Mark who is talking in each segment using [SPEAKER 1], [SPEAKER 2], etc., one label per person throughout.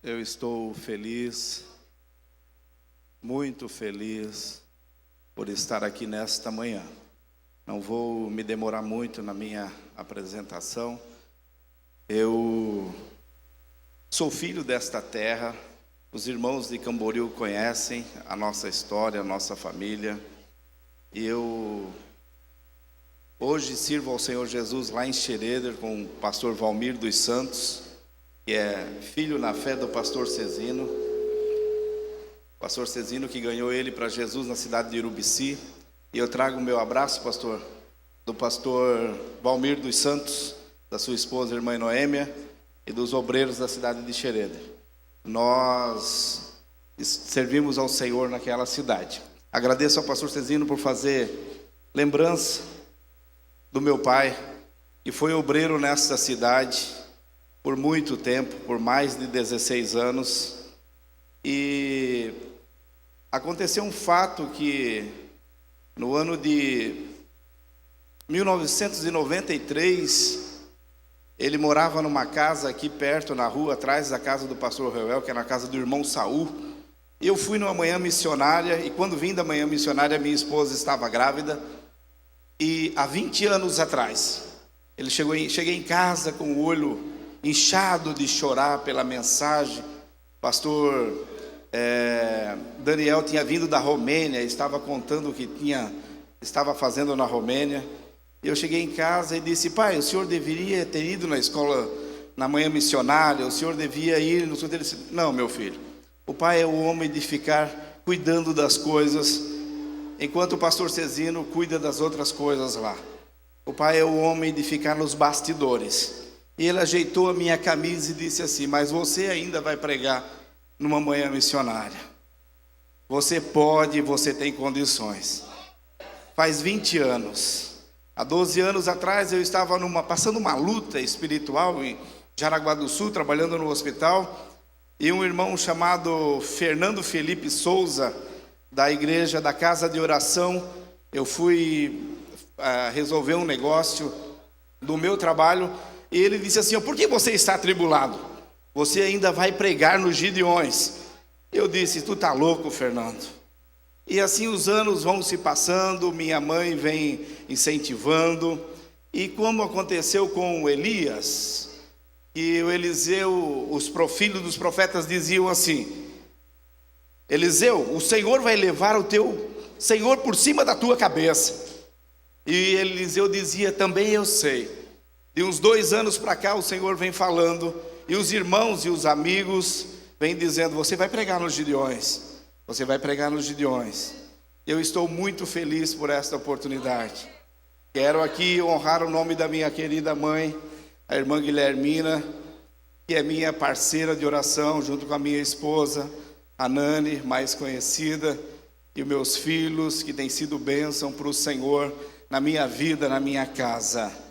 [SPEAKER 1] Eu estou feliz, muito feliz por estar aqui nesta manhã. Não vou me demorar muito na minha apresentação. Eu sou filho desta terra. Os irmãos de Camboriú conhecem a nossa história, a nossa família. E eu hoje sirvo ao Senhor Jesus lá em Xereder com o pastor Valmir dos Santos, que é filho na fé do pastor Cezino. Pastor Cezino que ganhou ele para Jesus na cidade de Urubici. E eu trago o meu abraço, pastor, do pastor Valmir dos Santos, da sua esposa, irmã Noêmia, e dos obreiros da cidade de Xereder. Nós servimos ao Senhor naquela cidade. Agradeço ao pastor Cezino por fazer lembrança do meu pai, que foi obreiro nesta cidade por muito tempo, por mais de 16 anos. E aconteceu um fato que no ano de 1993, ele morava numa casa aqui perto, na rua, atrás da casa do pastor Reuel, que é na casa do irmão Saul. Eu fui numa manhã missionária, e quando vim da manhã missionária, minha esposa estava grávida. E há 20 anos atrás, cheguei em casa com o olho inchado de chorar pela mensagem. Pastor Daniel tinha vindo da Romênia, estava contando o que estava fazendo na Romênia. Eu cheguei em casa e disse: pai, o senhor deveria ter ido na escola, na manhã missionária, o senhor devia ir. No ele disse: não, meu filho, o pai é o homem de ficar cuidando das coisas, enquanto o pastor Cezino cuida das outras coisas lá. O pai é o homem de ficar nos bastidores. E ele ajeitou a minha camisa e disse assim: mas você ainda vai pregar numa manhã missionária. Você pode, você tem condições. Faz 20 anos. Há 12 anos atrás eu estava passando uma luta espiritual em Jaraguá do Sul, trabalhando no hospital. E um irmão chamado Fernando Felipe Souza, da igreja da Casa de Oração, eu fui resolver um negócio do meu trabalho. E ele disse assim: por que você está atribulado? Você ainda vai pregar nos Gideões. Eu disse: tu está louco, Fernando? E assim os anos vão se passando, minha mãe vem incentivando. E como aconteceu com Elias, que o Eliseu, os filhos dos profetas diziam assim: Eliseu, o Senhor vai levar o teu Senhor por cima da tua cabeça. E Eliseu dizia: também eu sei. De uns 2 anos para cá o Senhor vem falando, e os irmãos e os amigos vêm dizendo: você vai pregar nos Gideões, você vai pregar nos Gideões. Eu estou muito feliz por esta oportunidade. Quero aqui honrar o nome da minha querida mãe, a irmã Guilhermina, que é minha parceira de oração, junto com a minha esposa, a Nani, mais conhecida, e os meus filhos, que têm sido bênção para o Senhor na minha vida, na minha casa.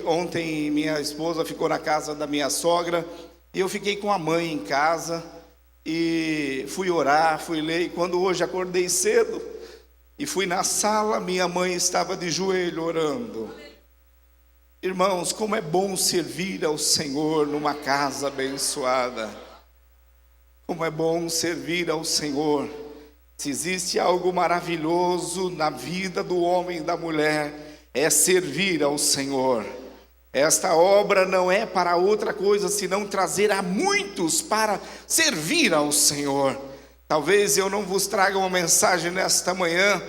[SPEAKER 1] Ontem minha esposa ficou na casa da minha sogra, e eu fiquei com a mãe em casa, e fui orar, fui ler, e quando hoje acordei cedo, e fui na sala, minha mãe estava de joelho orando. Irmãos, como é bom servir ao Senhor numa casa abençoada. Como é bom servir ao Senhor. Se existe algo maravilhoso na vida do homem e da mulher, é servir ao Senhor. Esta obra não é para outra coisa senão trazer a muitos para servir ao Senhor. Talvez eu não vos traga uma mensagem nesta manhã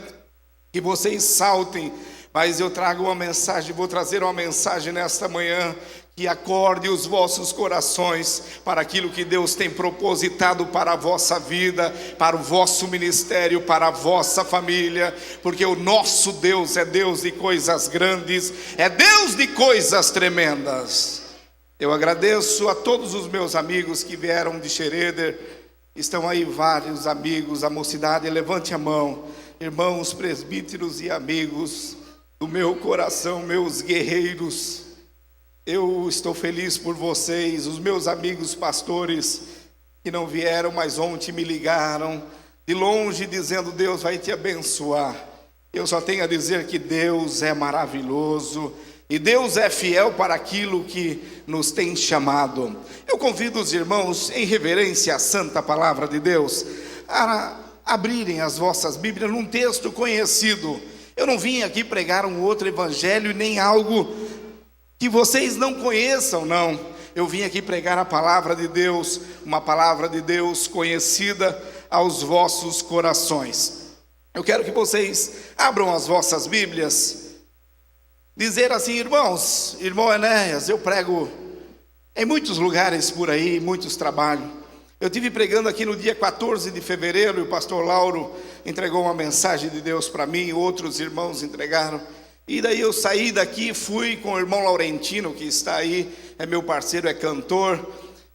[SPEAKER 1] que vocês saltem, mas eu trago uma mensagem, vou trazer uma mensagem nesta manhã que acorde os vossos corações para aquilo que Deus tem propositado para a vossa vida, para o vosso ministério, para a vossa família, porque o nosso Deus é Deus de coisas grandes, é Deus de coisas tremendas. Eu agradeço a todos os meus amigos que vieram de Xereder. Estão aí vários amigos, a mocidade, levante a mão, irmãos presbíteros e amigos do meu coração, meus guerreiros. Eu estou feliz por vocês, os meus amigos pastores que não vieram, mas ontem me ligaram de longe dizendo: Deus vai te abençoar. Eu só tenho a dizer que Deus é maravilhoso e Deus é fiel para aquilo que nos tem chamado. Eu Eu convido os irmãos, em reverência à santa palavra de Deus, a abrirem as vossas Bíblias num texto conhecido. Eu não vim aqui pregar um outro evangelho, nem algo que vocês não conheçam, não. Eu vim aqui pregar a palavra de Deus, uma palavra de Deus conhecida aos vossos corações. Eu quero que vocês abram as vossas Bíblias, dizer assim: irmãos, irmão Enéas, eu prego em muitos lugares por aí, muitos trabalhos. Eu estive pregando aqui no dia 14 de fevereiro, e o pastor Lauro entregou uma mensagem de Deus para mim, outros irmãos entregaram. E daí eu saí daqui, fui com o irmão Laurentino, que está aí, é meu parceiro, é cantor,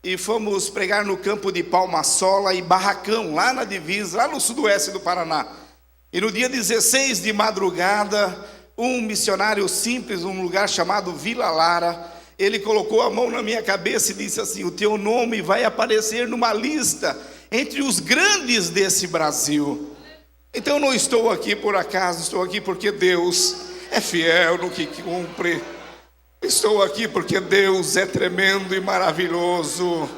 [SPEAKER 1] e fomos pregar no campo de Palma-Sola e Barracão, lá na divisa, lá no sudoeste do Paraná. E no dia 16 de madrugada, um missionário simples, num lugar chamado Vila Lara, ele colocou a mão na minha cabeça e disse assim: o teu nome vai aparecer numa lista entre os grandes desse Brasil. Então eu não estou aqui por acaso, estou aqui porque Deus é fiel no que cumpre. Estou aqui porque Deus é tremendo e maravilhoso.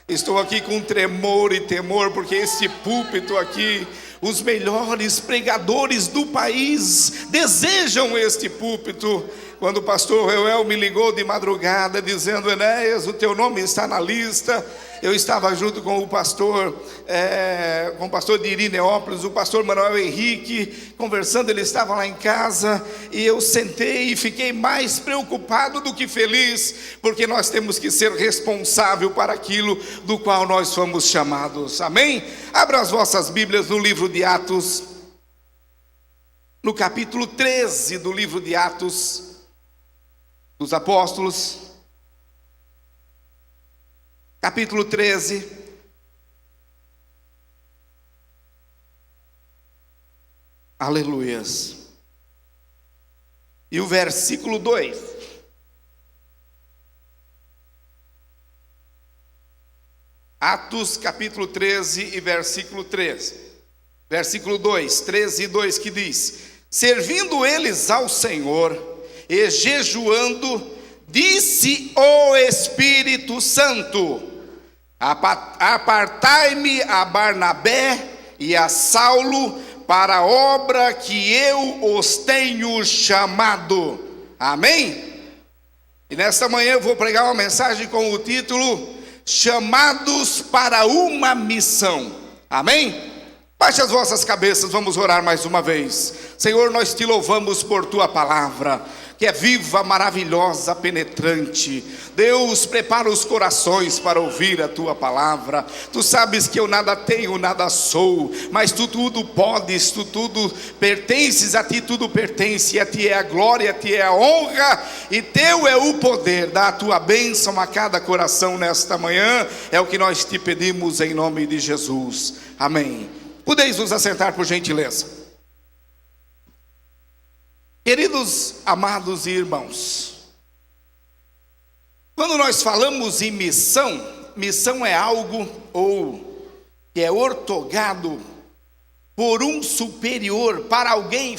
[SPEAKER 1] Estou aqui com tremor e temor, porque esse púlpito aqui, os melhores pregadores do país desejam este púlpito. Quando o pastor Reuel me ligou de madrugada dizendo: Enéas, o teu nome está na lista, eu estava junto com o pastor de Irineópolis, o pastor Manuel Henrique, conversando. Ele estava lá em casa, e eu sentei e fiquei mais preocupado do que feliz, porque nós temos que ser responsável para aquilo do qual nós fomos chamados, amém? Abra as vossas Bíblias no livro de Atos, no capítulo 13 do livro de Atos dos Apóstolos, capítulo 13, aleluias, e o versículo 2, Atos capítulo 13 e versículo 13, versículo 2, 13 e 2, que diz: servindo eles ao Senhor e jejuando, disse o Espírito Santo: apartai-me a Barnabé e a Saulo para a obra que eu os tenho chamado. Amém? E nesta manhã eu vou pregar uma mensagem com o título: chamados para uma missão. Amém? Baixe as vossas cabeças, vamos orar mais uma vez. Senhor, nós te louvamos por tua palavra, que é viva, maravilhosa, penetrante. Deus, prepara os corações para ouvir a tua palavra. Tu sabes que eu nada tenho, nada sou, mas tu tudo podes, tu tudo pertences, a ti tudo pertence, a ti é a glória, a ti é a honra, e teu é o poder. Dá a tua bênção a cada coração nesta manhã, é o que nós te pedimos em nome de Jesus, amém. Podeis nos assentar por gentileza. Queridos, amados e irmãos, quando nós falamos em missão, missão é algo que é ortogado por um superior para alguém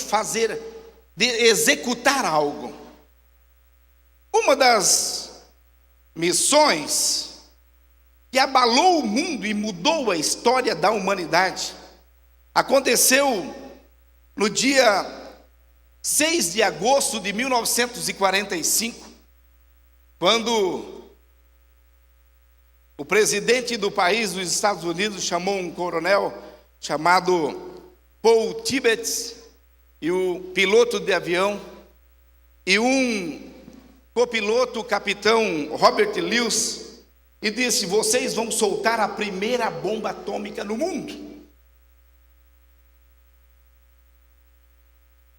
[SPEAKER 1] executar algo. Uma das missões que abalou o mundo e mudou a história da humanidade aconteceu no dia 6 de agosto de 1945, quando o presidente do país, dos Estados Unidos, chamou um coronel chamado Paul Tibbets, e o piloto de avião, e um copiloto, o capitão Robert Lewis, e disse: vocês vão soltar a primeira bomba atômica no mundo.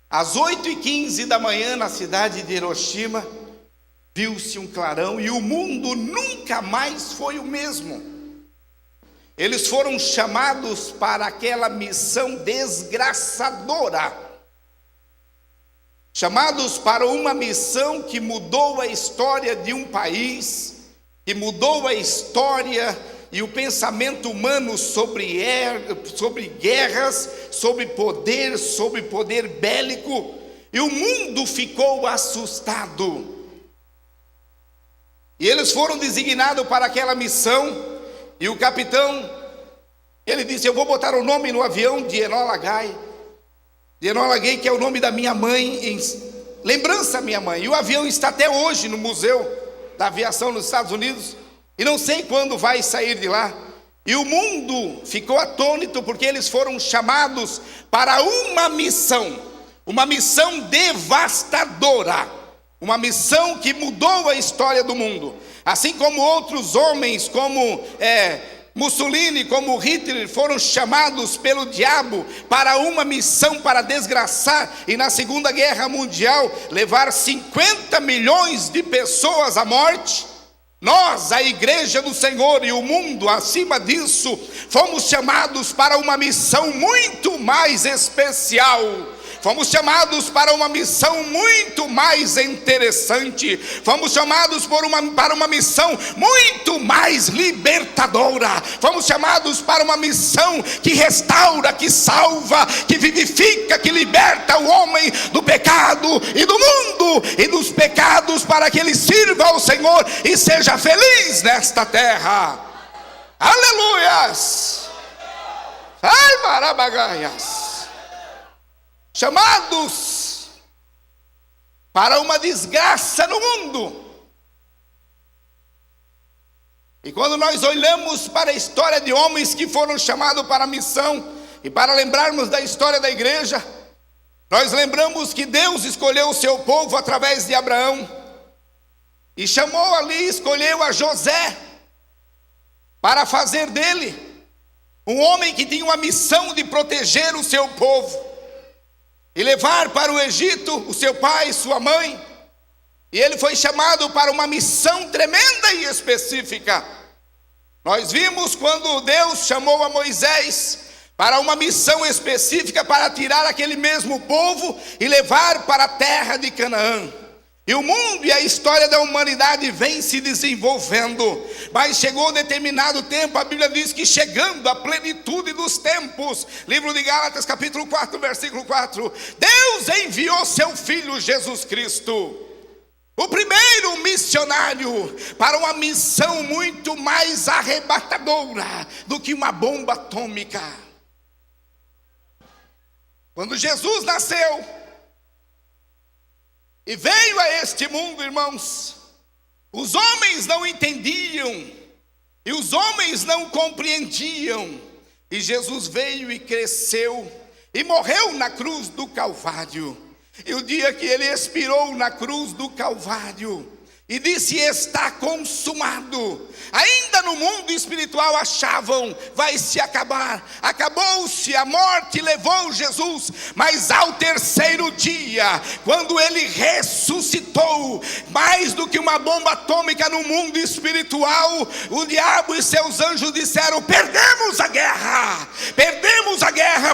[SPEAKER 1] Às 8h15 da manhã, na cidade de Hiroshima, viu-se um clarão e o mundo nunca mais foi o mesmo. Eles foram chamados para aquela missão desgraçadora, chamados para uma missão que mudou a história de um país, que mudou a história e o pensamento humano sobre guerras, sobre poder bélico, e o mundo ficou assustado. E eles foram designados para aquela missão. E o capitão, ele disse: eu vou botar o nome no avião de Enola Gay. De Enola Gay, que é o nome da minha mãe, em lembrança à minha mãe. E o avião está até hoje no Museu da Aviação nos Estados Unidos. E não sei quando vai sair de lá. E o mundo ficou atônito, porque eles foram chamados para uma missão devastadora, uma missão que mudou a história do mundo. Assim como outros homens, como Mussolini, como Hitler, foram chamados pelo diabo para uma missão para desgraçar e na Segunda Guerra Mundial levar 50 milhões de pessoas à morte. Nós, a igreja do Senhor e o mundo acima disso, fomos chamados para uma missão muito mais especial. Fomos chamados para uma missão muito mais interessante. Fomos chamados para uma missão muito mais libertadora. Fomos chamados para uma missão que restaura, que salva, que vivifica, que liberta o homem do pecado e do mundo e dos pecados, para que ele sirva ao Senhor e seja feliz nesta terra. Aleluias! Ai, marabagaias! Chamados para uma desgraça no mundo. E quando nós olhamos para a história de homens que foram chamados para a missão, e para lembrarmos da história da igreja, nós lembramos que Deus escolheu o seu povo através de Abraão, e chamou ali, escolheu a José, para fazer dele um homem que tinha uma missão de proteger o seu povo, e levar para o Egito o seu pai e sua mãe. E ele foi chamado para uma missão tremenda e específica. Nós vimos quando Deus chamou a Moisés para uma missão específica, para tirar aquele mesmo povo e levar para a terra de Canaã. E o mundo e a história da humanidade vem se desenvolvendo, mas chegou um determinado tempo, a Bíblia diz que chegando à plenitude dos tempos, livro de Gálatas capítulo 4, versículo 4, Deus enviou seu Filho Jesus Cristo, o primeiro missionário, para uma missão muito mais arrebatadora do que uma bomba atômica. Quando Jesus nasceu e veio a este mundo, irmãos, os homens não entendiam, e os homens não compreendiam, e Jesus veio e cresceu, e morreu na cruz do Calvário, e o dia que ele expirou na cruz do Calvário, e disse: está consumado. Ainda no mundo espiritual achavam: vai se acabar, acabou-se, a morte levou Jesus. Mas ao terceiro dia, quando ele ressuscitou, mais do que uma bomba atômica no mundo espiritual, o diabo e seus anjos disseram: perdemos a guerra,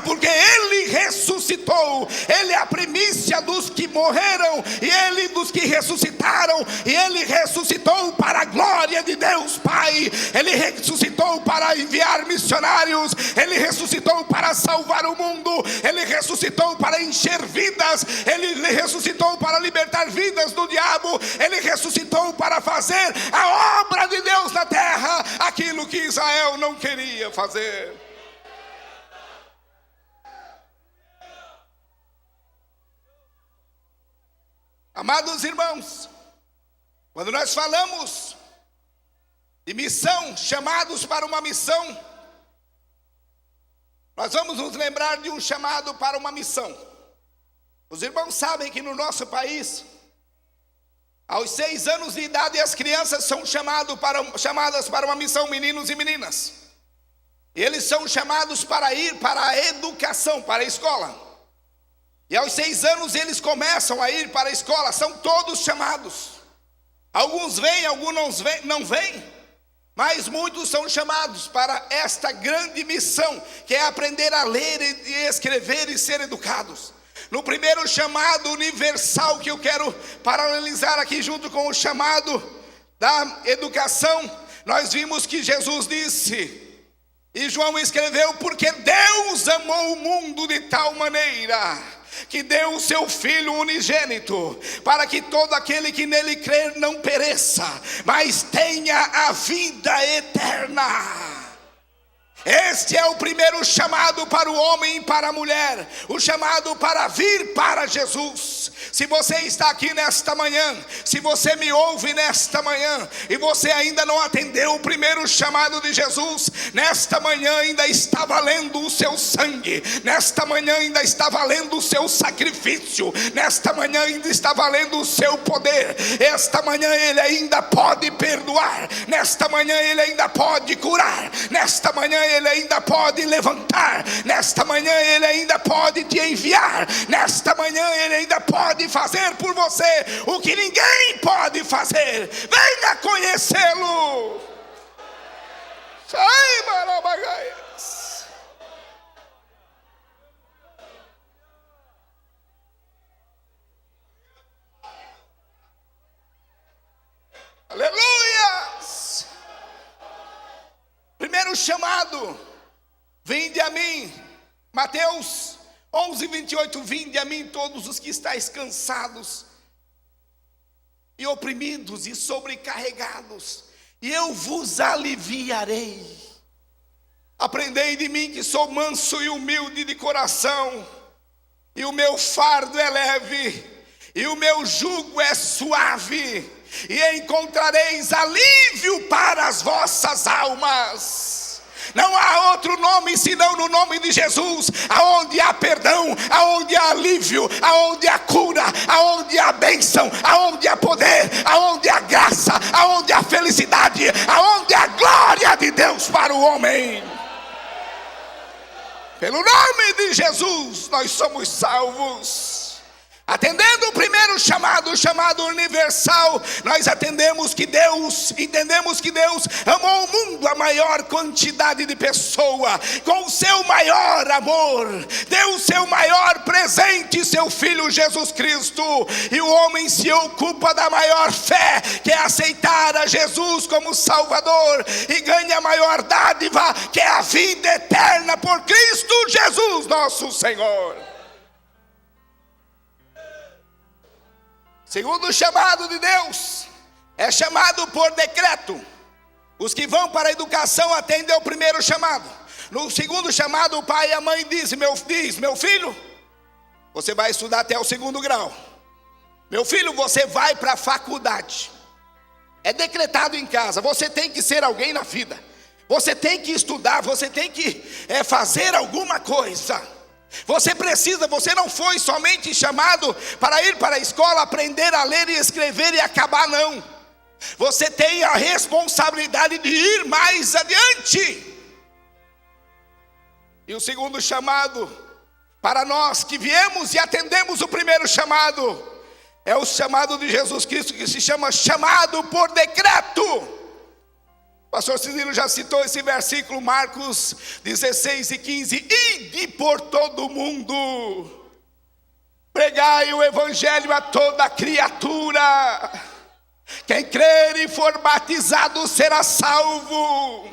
[SPEAKER 1] porque ele ressuscitou. Ele é a primícia dos que morreram, e ele dos que ressuscitaram, e ele ressuscitou para a glória de Deus Pai. Ele ressuscitou para enviar missionários, ele ressuscitou para salvar o mundo, ele ressuscitou para encher vidas, ele ressuscitou para libertar vidas do diabo, ele ressuscitou para fazer a obra de Deus na terra, aquilo que Israel não queria fazer. Amados irmãos, quando nós falamos de missão, chamados para uma missão, nós vamos nos lembrar de um chamado para uma missão. Os irmãos sabem que no nosso país, aos 6 anos de idade, as crianças são chamadas para uma missão, meninos e meninas. Eles são chamados para ir para a educação, para a escola. E aos 6 anos eles começam a ir para a escola, são todos chamados. Alguns vêm, alguns não vêm, mas muitos são chamados para esta grande missão, que é aprender a ler e escrever e ser educados. No primeiro chamado universal, que eu quero paralelizar aqui junto com o chamado da educação, nós vimos que Jesus disse, e João escreveu: porque Deus amou o mundo de tal maneira que deu o seu Filho unigênito, para que todo aquele que nele crer não pereça, mas tenha a vida eterna. Este é o primeiro chamado para o homem e para a mulher, o chamado para vir para Jesus. Se você está aqui nesta manhã, se você me ouve nesta manhã, e você ainda não atendeu o primeiro chamado de Jesus, nesta manhã ainda está valendo o seu sangue, nesta manhã ainda está valendo o seu sacrifício, nesta manhã ainda está valendo o seu poder, esta manhã Ele ainda pode perdoar, nesta manhã Ele ainda pode curar, nesta manhã Ele ainda pode levantar, nesta manhã Ele ainda pode te enviar, nesta manhã Ele ainda pode fazer por você o que ninguém pode fazer. Venha conhecê-lo. Sai, Barabagaias. Aleluias. Primeiro chamado: vinde a mim. Mateus 11:28, vinde a mim todos os que estáis cansados e oprimidos e sobrecarregados, e eu vos aliviarei. Aprendei de mim, que sou manso e humilde de coração, e o meu fardo é leve, e o meu jugo é suave, e encontrareis alívio para as vossas almas. Não há outro nome senão no nome de Jesus, aonde há perdão, aonde há alívio, aonde há cura, aonde há bênção, aonde há poder, aonde há graça, aonde há felicidade, aonde há glória de Deus para o homem. Pelo nome de Jesus nós somos salvos. Atendendo o primeiro chamado, o chamado universal, nós entendemos que Deus amou o mundo, a maior quantidade de pessoa, com o seu maior amor, deu o seu maior presente, seu Filho Jesus Cristo, e o homem se ocupa da maior fé, que é aceitar a Jesus como Salvador, e ganha a maior dádiva, que é a vida eterna por Cristo Jesus nosso Senhor. Segundo chamado de Deus, é chamado por decreto. Os que vão para a educação atendem ao primeiro chamado. No segundo chamado, o pai e a mãe dizem: meu filho, você vai estudar até o 2º grau. Meu filho, você vai para a faculdade. É decretado em casa, você tem que ser alguém na vida. Você tem que estudar, você tem que fazer alguma coisa. Você não foi somente chamado para ir para a escola, aprender a ler e escrever e acabar, não. Você tem a responsabilidade de ir mais adiante. E o segundo chamado, para nós que viemos e atendemos o primeiro chamado, é o chamado de Jesus Cristo, que se chama chamado por decreto. O pastor Cirilo já citou esse versículo, Marcos 16:15. Ide por todo o mundo, pregai o evangelho a toda criatura. Quem crer e for batizado será salvo.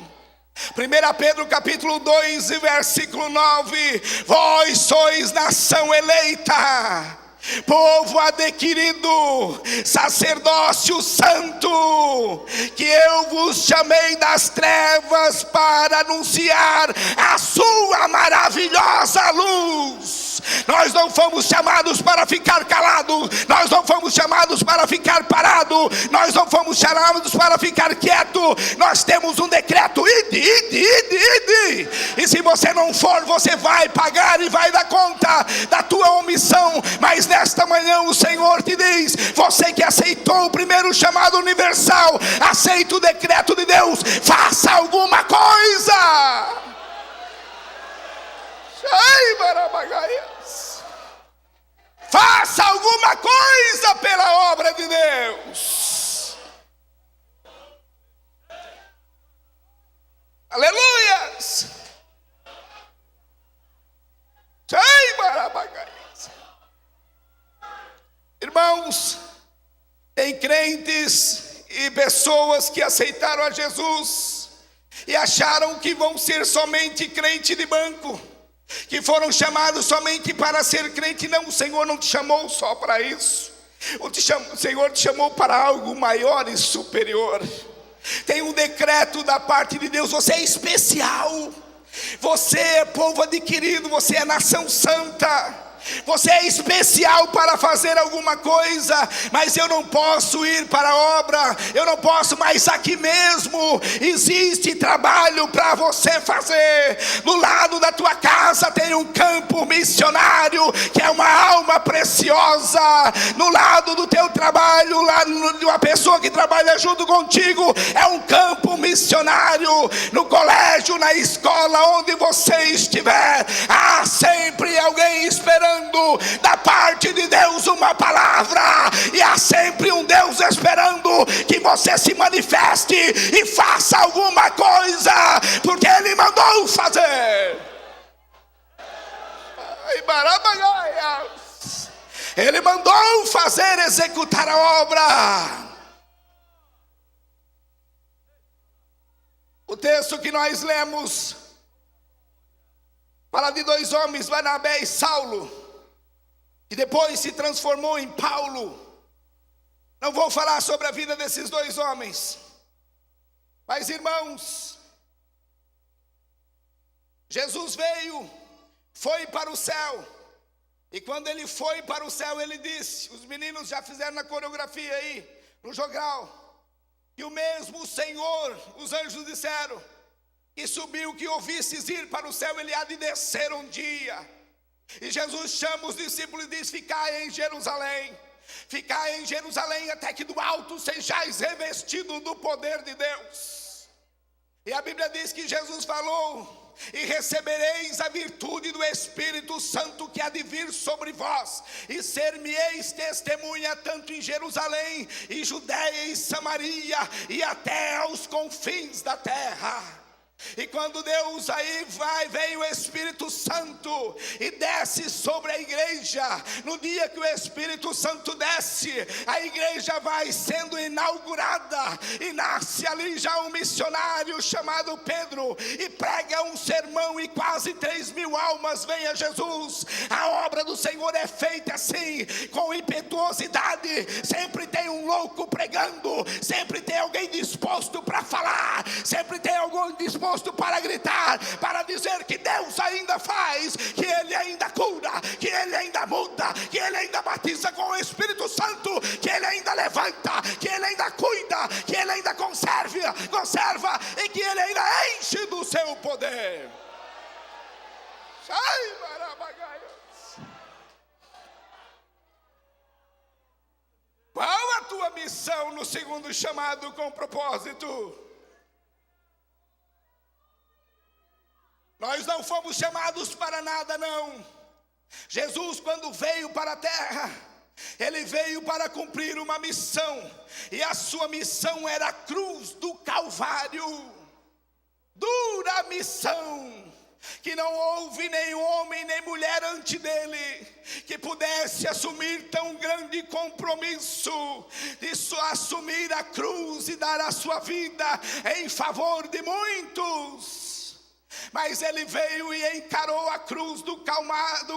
[SPEAKER 1] 1 Pedro capítulo 2, versículo 9. Vós sois nação eleita, povo adquirido, sacerdócio santo, que eu vos chamei das trevas para anunciar a sua maravilhosa luz. Nós não fomos chamados para ficar calados, nós não fomos chamados para ficar parados, nós não fomos chamados para ficar quieto. Nós temos um decreto: ide. E se você não for, você vai pagar e vai dar conta da tua omissão. Mas nesta manhã o Senhor te diz: você que aceitou o primeiro chamado universal, aceita o decreto de Deus, faça alguma coisa. Faça alguma coisa pela obra de Deus. Aleluias. Irmãos, tem crentes e pessoas que aceitaram a Jesus e acharam que vão ser somente crente de banco, que foram chamados somente para ser crente. Não, o Senhor não te chamou só para isso. O Senhor te chamou para algo maior e superior. Tem um decreto da parte de Deus: você é especial, você é povo adquirido, você é nação santa. Você é especial para fazer alguma coisa, mas eu não posso ir para a obra, eu não posso, mas aqui mesmo existe trabalho para você fazer. No lado da tua casa tem um campo missionário, que é uma alma preciosa. No lado do teu trabalho, lá de uma pessoa que trabalha junto contigo, é um campo missionário. No colégio, na escola, onde você estiver, há sempre alguém esperando da parte de Deus uma palavra, e há sempre um Deus esperando que você se manifeste e faça alguma coisa, porque Ele mandou fazer. Ele mandou fazer, executar a obra. O texto que nós lemos fala de dois homens, Barnabé e Saulo, e depois se transformou em Paulo. Não vou falar sobre a vida desses dois homens, mas irmãos, Jesus veio, foi para o céu, e quando ele foi para o céu, ele disse, os meninos já fizeram na coreografia aí, no jogral, que o mesmo Senhor, os anjos disseram, que subiu, que ouvisses ir para o céu, ele há de descer um dia. E Jesus chama os discípulos e diz: ficai em Jerusalém, ficai em Jerusalém até que do alto sejais revestidos do poder de Deus. E a Bíblia diz que Jesus falou: e recebereis a virtude do Espírito Santo que há de vir sobre vós, e ser-me-eis testemunha tanto em Jerusalém, e Judeia e Samaria, e até aos confins da terra. E quando Deus aí vem o Espírito Santo e desce sobre a igreja. No dia que o Espírito Santo desce, a igreja vai sendo inaugurada, e nasce ali já um missionário chamado Pedro, e prega um sermão, e quase 3.000 almas vêm a Jesus. A obra do Senhor é feita assim, com impetuosidade. Sempre tem um louco pregando, sempre tem alguém disposto para falar, sempre tem alguém disposto para gritar, para dizer que Deus ainda faz, que Ele ainda cura, que Ele ainda muda, que Ele ainda batiza com o Espírito Santo, que Ele ainda levanta, que Ele ainda cuida, que Ele ainda conserva, e que Ele ainda enche do seu poder. Qual a tua missão no segundo chamado com propósito? Nós não fomos chamados para nada, não. Jesus, quando veio para a terra, Ele veio para cumprir uma missão, e a sua missão era a cruz do Calvário. Dura missão, que não houve nenhum homem nem mulher antes dele que pudesse assumir tão grande compromisso de assumir a cruz e dar a sua vida em favor de muitos. Mas Ele veio e encarou a cruz do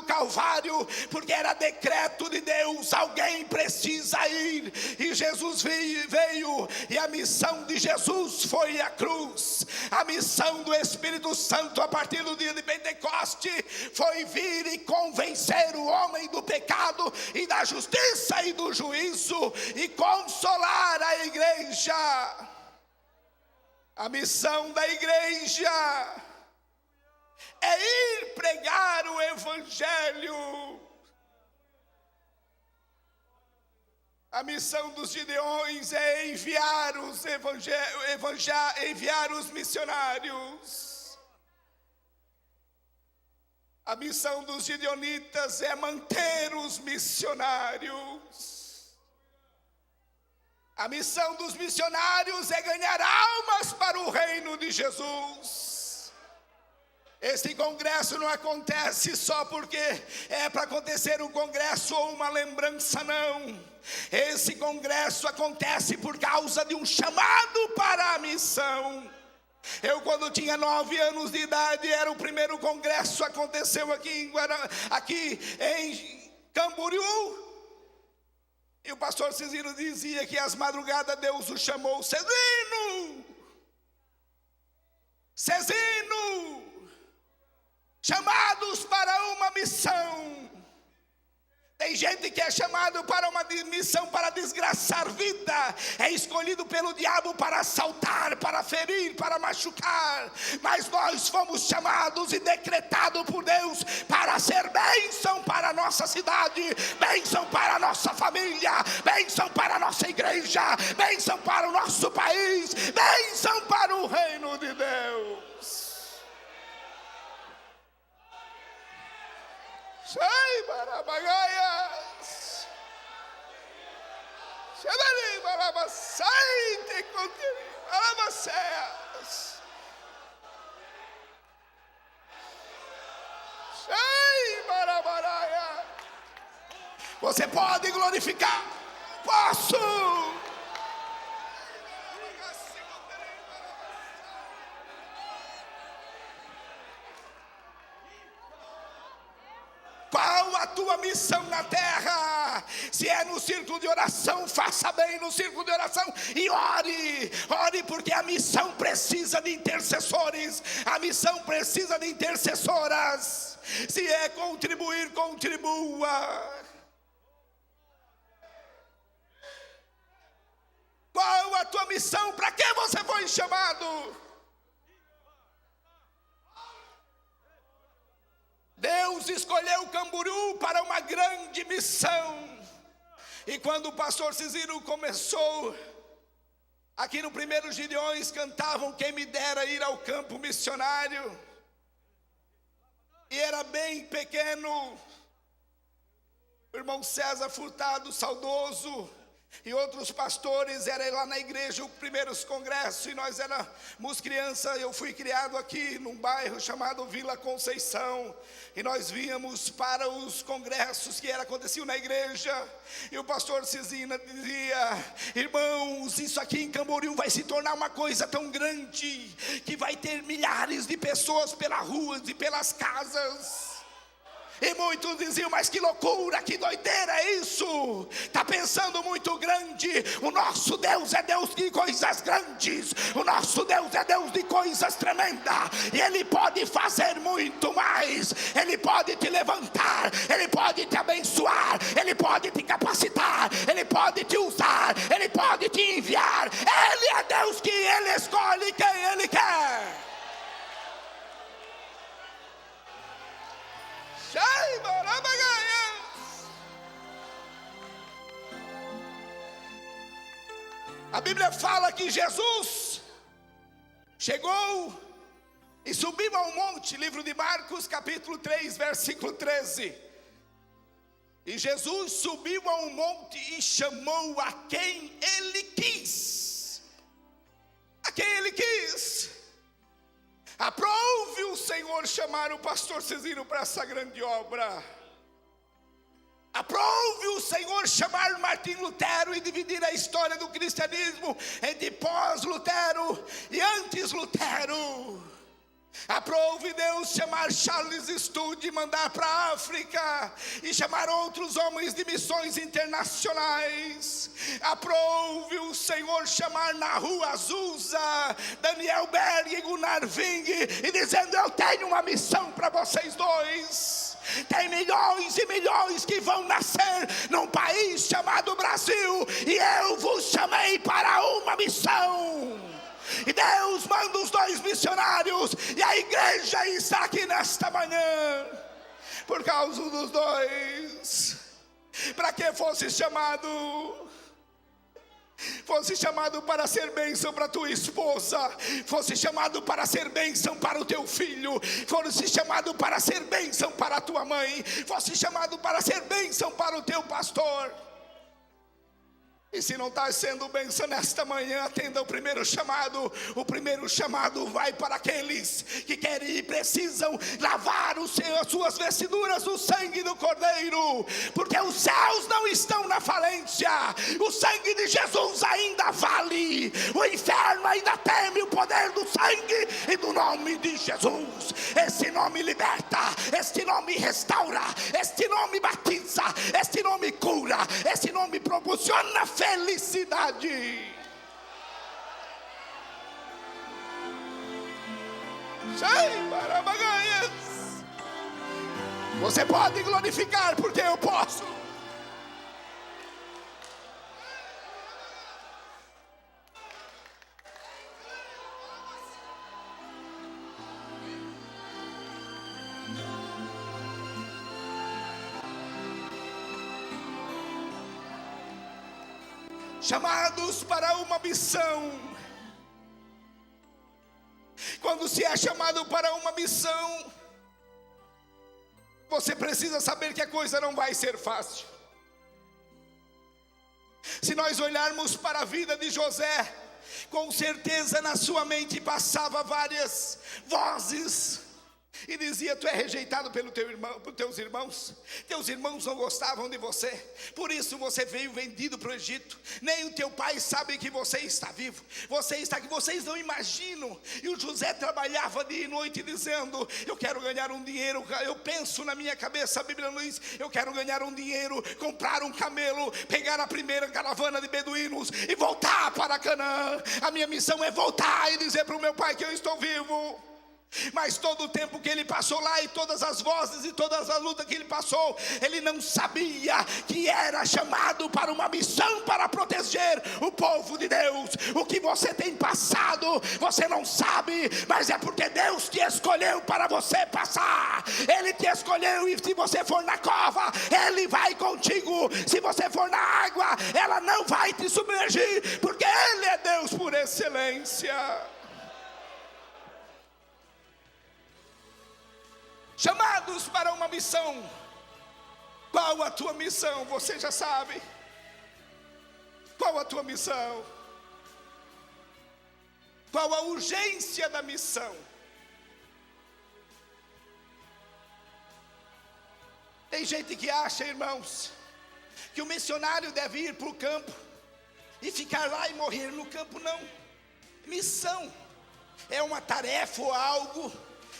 [SPEAKER 1] Calvário, porque era decreto de Deus, alguém precisa ir, e Jesus veio, e a missão de Jesus foi a cruz. A missão do Espírito Santo a partir do dia de Pentecoste foi vir e convencer o homem do pecado e da justiça e do juízo, e consolar a igreja. A missão da igreja é ir pregar o Evangelho. A missão dos Gideões é enviar os missionários. A missão dos gideonitas é manter os missionários. A missão dos missionários é ganhar almas para o reino de Jesus. Esse congresso não acontece só porque é para acontecer um congresso ou uma lembrança, não. Esse congresso acontece por causa de um chamado para a missão. Eu, quando tinha 9 anos de idade, era o primeiro congresso, aconteceu aqui em Camboriú. E o pastor Cezino dizia que às madrugadas Deus o chamou: Cezino, chamados para uma missão. Tem gente que é chamado para uma missão para desgraçar vida, é escolhido pelo diabo para assaltar, para ferir, para machucar. Mas nós fomos chamados e decretados por Deus para ser bênção para a nossa cidade, bênção para a nossa família, bênção para a nossa igreja, bênção para o nosso país, bênção para o reino de Deus. Sai para bagaias, sai para basaite contigo, para baseas, sai para baraia. Você pode glorificar? Posso. Qual a tua missão na terra? Se é no círculo de oração, faça bem no círculo de oração e ore. Ore, porque a missão precisa de intercessores, a missão precisa de intercessoras. Se é contribuir, contribua. Qual a tua missão? Para que você foi chamado? Deus escolheu Camboriú para uma grande missão. E quando o pastor Cezino começou, aqui no primeiro Gideões cantavam Quem me dera ir ao campo missionário. E era bem pequeno. O irmão César Furtado, saudoso, e outros pastores, era lá na igreja, os primeiros congressos, e nós éramos crianças. Eu fui criado aqui num bairro chamado Vila Conceição, e nós víamos para os congressos que aconteciam na igreja, e o pastor Cezina dizia: irmãos, isso aqui em Camboriú vai se tornar uma coisa tão grande, que vai ter milhares de pessoas pelas ruas e pelas casas. E muitos diziam: mas que loucura, que doideira é isso? Está pensando muito grande. O nosso Deus é Deus de coisas grandes. O nosso Deus é Deus de coisas tremendas. E Ele pode fazer muito mais. Ele pode te levantar, Ele pode te abençoar, Ele pode te capacitar, Ele pode te usar, Ele pode te enviar. Ele é Deus que Ele escolhe quem Ele quer. A Bíblia fala que Jesus chegou e subiu ao monte, livro de Marcos capítulo 3, versículo 13. E Jesus subiu ao monte e chamou a quem Ele quis. A quem Ele quis. Aprove o Senhor chamar o pastor Cezino para essa grande obra. Aprove o Senhor chamar Martim Lutero e dividir a história do cristianismo entre pós-Lutero e antes-Lutero. Aprove Deus chamar Charles Studi e mandar para a África, e chamar outros homens de missões internacionais. Aprove o Senhor chamar Nahu Azusa, Daniel Berg e Gunnar Ving, e dizendo: eu tenho uma missão para vocês dois. Tem milhões e milhões que vão nascer num país chamado Brasil, e eu vos chamei para uma missão. E Deus manda os dois missionários, e a igreja está aqui nesta manhã por causa dos dois. Para que fosse chamado? Fosse chamado para ser bênção para tua esposa, fosse chamado para ser bênção para o teu filho, fosse chamado para ser bênção para a tua mãe, fosse chamado para ser bênção para o teu pastor. E se não está sendo bênção nesta manhã, atenda o primeiro chamado. O primeiro chamado vai para aqueles que querem e precisam lavar as suas vestiduras no sangue do Cordeiro, porque os céus não estão na falência. O sangue de Jesus ainda vale. O inferno ainda teme o poder do sangue e do nome de Jesus. Esse nome liberta, este nome restaura, este nome batiza, este nome cura, este nome proporciona felicidade. Você pode glorificar, porque eu posso. Chamados para uma missão. Quando se é chamado para uma missão, você precisa saber que a coisa não vai ser fácil. Se nós olharmos para a vida de José, com certeza na sua mente passava várias vozes e dizia: tu é rejeitado pelos teus irmãos não gostavam de você, por isso você veio vendido para o Egito, nem o teu pai sabe que você está vivo, você está aqui, vocês não imaginam. E o José trabalhava dia e noite dizendo: eu quero ganhar um dinheiro, eu penso na minha cabeça, a Bíblia diz: eu quero ganhar um dinheiro, comprar um camelo, pegar a primeira caravana de beduínos e voltar para Canaã. A minha missão é voltar e dizer para o meu pai que eu estou vivo. Mas todo o tempo que ele passou lá, e todas as vozes e todas as lutas que ele passou, ele não sabia que era chamado para uma missão, para proteger o povo de Deus. O que você tem passado, você não sabe, mas é porque Deus te escolheu para você passar. Ele te escolheu, e se você for na cova, Ele vai contigo. Se você for na água, ela não vai te submergir, porque Ele é Deus por excelência. Chamados para uma missão. Qual a tua missão? Você já sabe. Qual a tua missão? Qual a urgência da missão? Tem gente que acha, irmãos, que o missionário deve ir para o campo e ficar lá e morrer no campo. Não. Missão é uma tarefa ou algo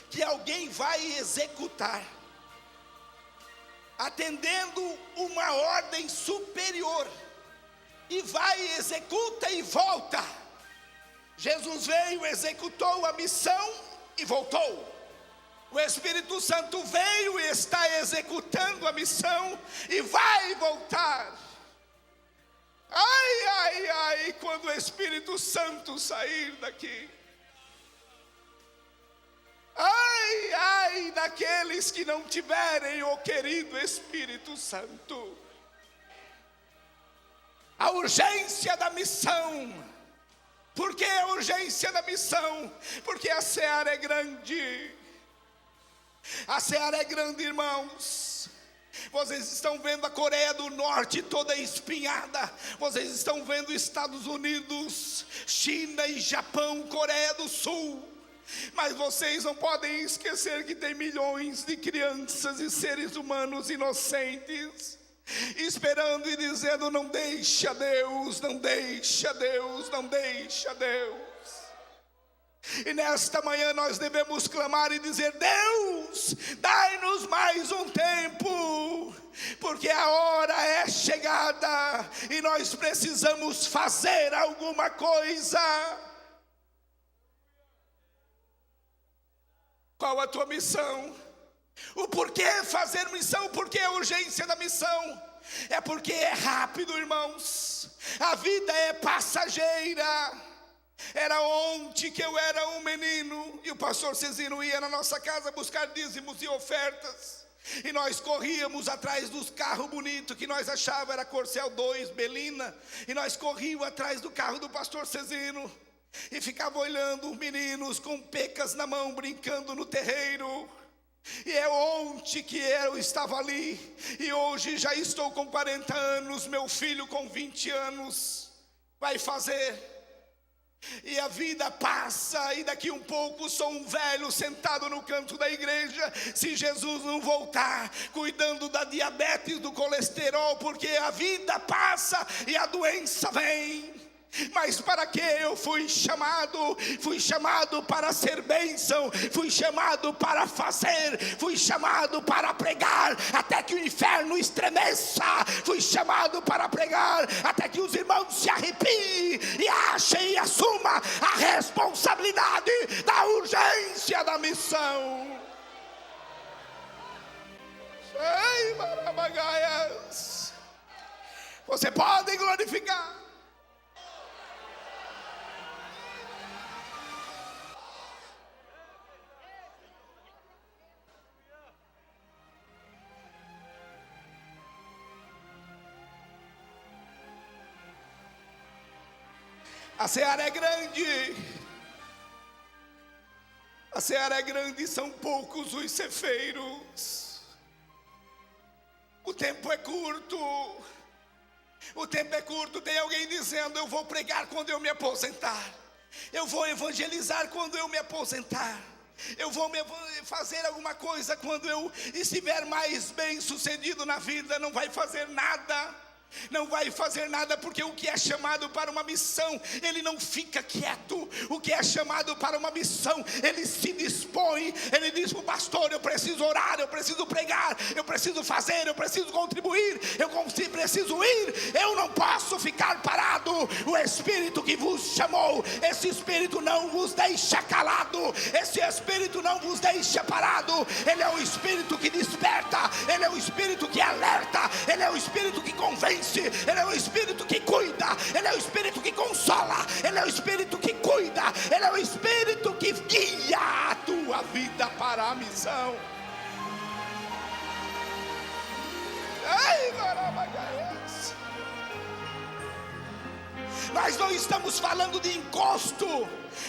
[SPEAKER 1] que alguém vai executar, atendendo uma ordem superior, e vai, executa e volta. Jesus veio, executou a missão e voltou. O Espírito Santo veio e está executando a missão e vai voltar. Ai, ai, ai, quando o Espírito Santo sair daqui. Ai, ai daqueles que não tiverem o querido Espírito Santo. A urgência da missão. Por que a urgência da missão? Porque a seara é grande. A seara é grande, irmãos. Vocês estão vendo a Coreia do Norte toda espinhada. Vocês estão vendo Estados Unidos, China e Japão, Coreia do Sul. Mas vocês não podem esquecer que tem milhões de crianças e seres humanos inocentes, esperando e dizendo: não deixa Deus, não deixa Deus, não deixa Deus. E nesta manhã nós devemos clamar e dizer: Deus, dai-nos mais um tempo, porque a hora é chegada e nós precisamos fazer alguma coisa. Qual a tua missão? O porquê fazer missão? Por que a urgência da missão? É porque é rápido, irmãos. A vida é passageira. Era ontem que eu era um menino e o pastor Cezino ia na nossa casa buscar dízimos e ofertas, e nós corríamos atrás dos carros bonitos que nós achávamos, era Corcel 2, Belina, e nós corríamos atrás do carro do pastor Cezino e ficava olhando os meninos com pecas na mão brincando no terreiro. E é ontem que eu estava ali, e hoje já estou com 40 anos, meu filho com 20 anos vai fazer. E a vida passa, e daqui um pouco sou um velho sentado no canto da igreja, se Jesus não voltar, cuidando da diabetes, do colesterol, porque a vida passa e a doença vem. Mas para que eu fui chamado? Fui chamado para ser bênção, fui chamado para fazer, fui chamado para pregar até que o inferno estremeça, fui chamado para pregar até que os irmãos se arrepiem e achem e assumam a responsabilidade da urgência da missão. Ei, Marabagaias, você pode glorificar. A seara é grande, a seara é grande, são poucos os ceifeiros. O tempo é curto, o tempo é curto. Tem alguém dizendo: eu vou pregar quando eu me aposentar, eu vou evangelizar quando eu me aposentar, eu vou fazer alguma coisa quando eu estiver mais bem sucedido na vida. Não vai fazer nada. Não vai fazer nada, porque o que é chamado para uma missão, ele não fica quieto. O que é chamado para uma missão, ele se dispõe. Ele diz para o pastor: eu preciso orar, eu preciso pregar, eu preciso fazer, eu preciso contribuir, eu preciso ir. Eu não posso ficar parado. O Espírito que vos chamou, esse Espírito não vos deixa calado, esse Espírito não vos deixa parado. Ele é o Espírito que desperta, ele é o Espírito que alerta, ele é o Espírito que convence, ele é o Espírito que cuida, ele é o Espírito que consola, ele é o Espírito que cuida, ele é o Espírito que guia a tua vida para a missão. Ai, Marabagaias. Nós não estamos falando de encosto,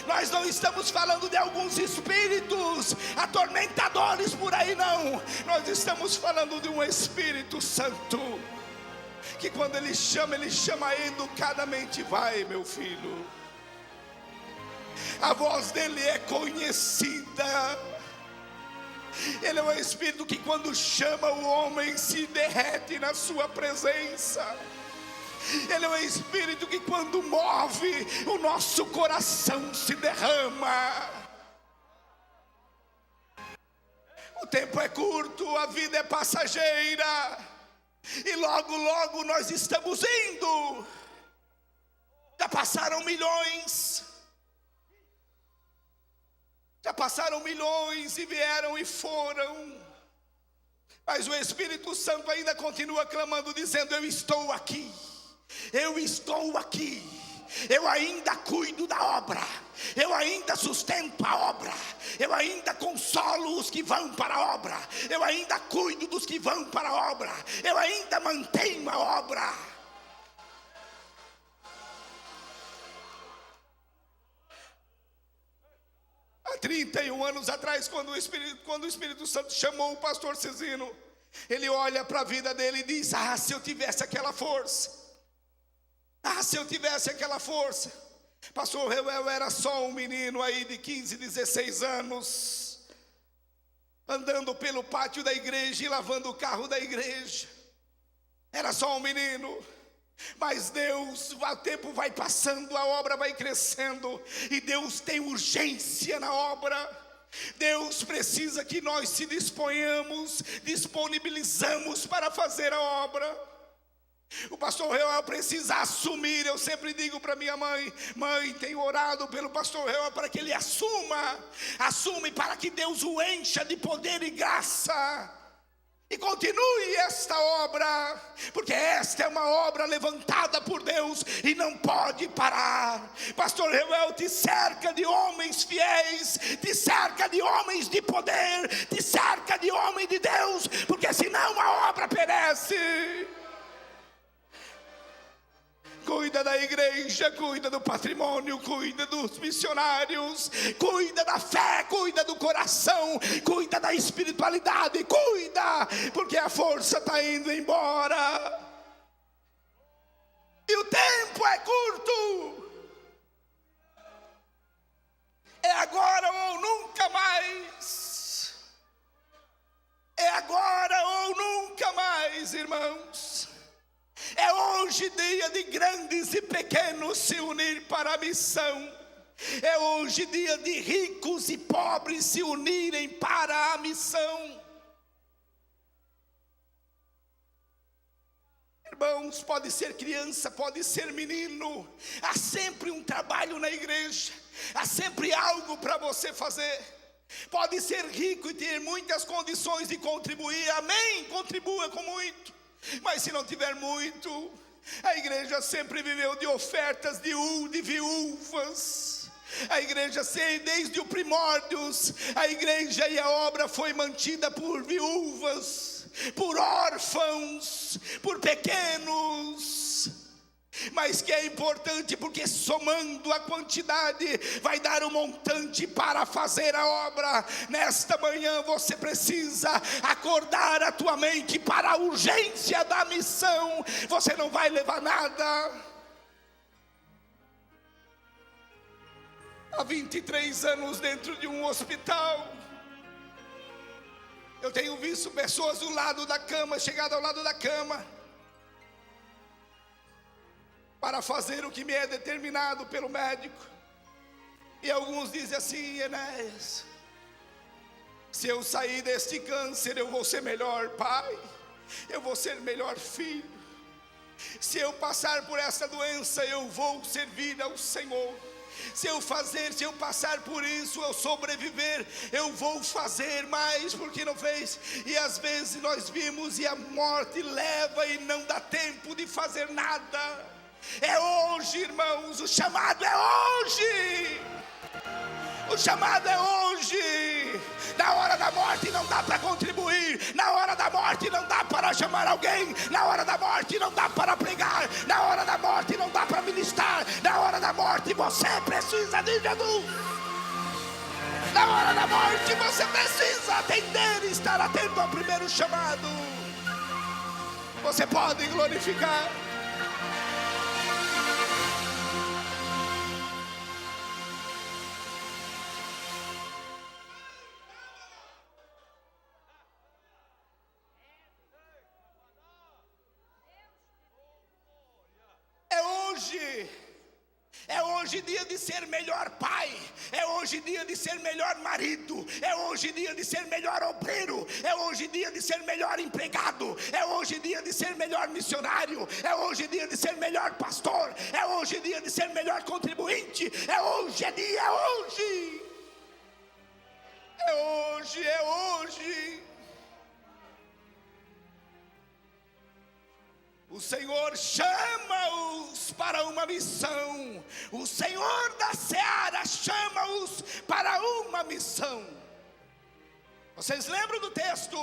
[SPEAKER 1] nós não estamos falando de alguns espíritos atormentadores por aí, não. Nós estamos falando de um Espírito Santo que quando ele chama educadamente: vai, meu filho. A voz dele é conhecida. Ele é um Espírito que quando chama o homem se derrete na sua presença. Ele é um Espírito que quando move o nosso coração se derrama. O tempo é curto, a vida é passageira, e logo, logo nós estamos indo. Já passaram milhões. Já passaram milhões e vieram e foram. Mas o Espírito Santo ainda continua clamando, dizendo: eu estou aqui. Eu estou aqui. Eu ainda cuido da obra. Eu ainda sustento a obra. Eu ainda consolo os que vão para a obra. Eu ainda cuido dos que vão para a obra. Eu ainda mantenho a obra. Há 31 anos atrás, quando o Espírito Santo chamou o pastor Cezino, ele olha para a vida dele e diz: ah, se eu tivesse aquela força. Ah, se eu tivesse aquela força. Pastor Reuel era só um menino aí de 15, 16 anos, andando pelo pátio da igreja e lavando o carro da igreja. Era só um menino. Mas Deus, o tempo vai passando, a obra vai crescendo, e Deus tem urgência na obra. Deus precisa que nós se disponhamos, disponibilizamos para fazer a obra. O pastor Reuel precisa assumir. Eu sempre digo para minha mãe: mãe, tenho orado pelo pastor Reuel para que ele assume, para que Deus o encha de poder e graça, e continue esta obra, porque esta é uma obra levantada por Deus e não pode parar. Pastor Reuel, te cerca de homens fiéis, te cerca de homens de poder, te cerca de homem de Deus, porque senão a obra perece. cuida da igreja, cuida do patrimônio, cuida dos missionários, cuida da fé, cuida do coração, cuida da espiritualidade, cuida, porque a força está indo embora. E o tempo é curto. É agora ou nunca mais. É agora ou nunca mais, irmãos. É hoje dia de grandes e pequenos se unir para a missão. É hoje dia de ricos e pobres se unirem para a missão. Irmãos, pode ser criança, pode ser menino, há sempre um trabalho na igreja, há sempre algo para você fazer. Pode ser rico e ter muitas condições de contribuir, amém, contribua com muito. Mas se não tiver muito, a igreja sempre viveu de ofertas de viúvas. A igreja, desde o primórdios, a igreja e a obra foi mantida por viúvas, por órfãos, por pequenos. Mas que é importante, porque somando a quantidade vai dar um montante para fazer a obra. Nesta manhã você precisa acordar a tua mente para a urgência da missão. Você não vai levar nada. Há 23 anos dentro de um hospital, eu tenho visto pessoas do lado da cama, chegado ao lado da cama, para fazer o que me é determinado pelo médico. E alguns dizem assim: Enéas, se eu sair deste câncer, eu vou ser melhor pai, eu vou ser melhor filho. Se eu passar por essa doença, eu vou servir ao Senhor. Se eu passar por isso, eu sobreviver, eu vou fazer mais, porque não fez. E às vezes nós vimos e a morte leva e não dá tempo de fazer nada. É hoje, irmãos, o chamado é hoje. O chamado é hoje. Na hora da morte não dá para contribuir. Na hora da morte não dá para chamar alguém. Na hora da morte não dá para pregar. Na hora da morte não dá para ministrar. Na hora da morte você precisa de Jesus. Na hora da morte você precisa atender e estar atento ao primeiro chamado. Você pode glorificar. É hoje dia de ser melhor pai, é hoje dia de ser melhor marido, é hoje dia de ser melhor obreiro, é hoje dia de ser melhor empregado, é hoje dia de ser melhor missionário, é hoje dia de ser melhor pastor, é hoje dia de ser melhor contribuinte, é hoje, é dia, é hoje. É hoje, é hoje. O Senhor chama-os para uma missão. O Senhor da seara chama-os para uma missão. Vocês lembram do texto?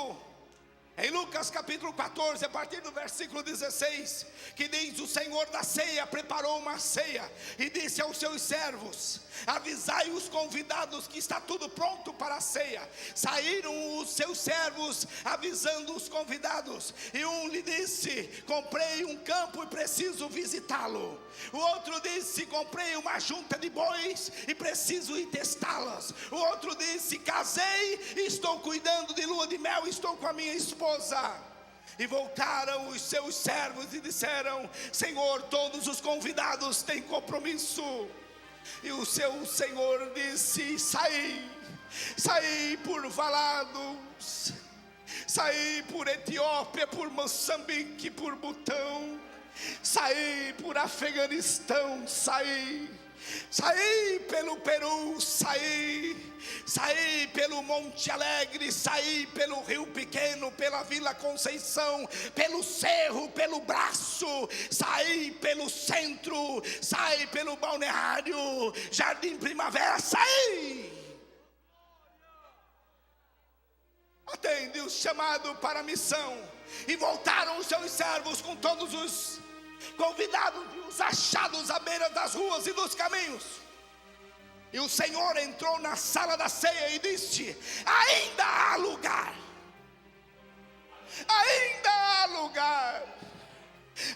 [SPEAKER 1] Em Lucas capítulo 14, a partir do versículo 16, que diz: o Senhor da ceia preparou uma ceia e disse aos seus servos: avisai os convidados que está tudo pronto para a ceia. Saíram os seus servos avisando os convidados, e um lhe disse: comprei um campo e preciso visitá-lo. O outro disse: comprei uma junta de bois e preciso ir testá-las. O outro disse: casei e estou cuidando de lua de mel, estou com a minha esposa. E voltaram os seus servos e disseram: Senhor, todos os convidados têm compromisso. E o seu senhor disse: saí por Valados, saí por Etiópia, por Moçambique, por Butão, saí por Afeganistão, saí pelo Peru, saí pelo Monte Alegre, saí pelo Rio Pequeno, pela Vila Conceição, pelo Cerro, pelo Braço, saí pelo Centro, saí pelo Balneário, Jardim Primavera, saí. Atende o chamado para a missão. E voltaram os seus servos com todos os convidado-os achados à beira das ruas e dos caminhos. E o Senhor entrou na sala da ceia e disse: ainda há lugar, ainda há lugar.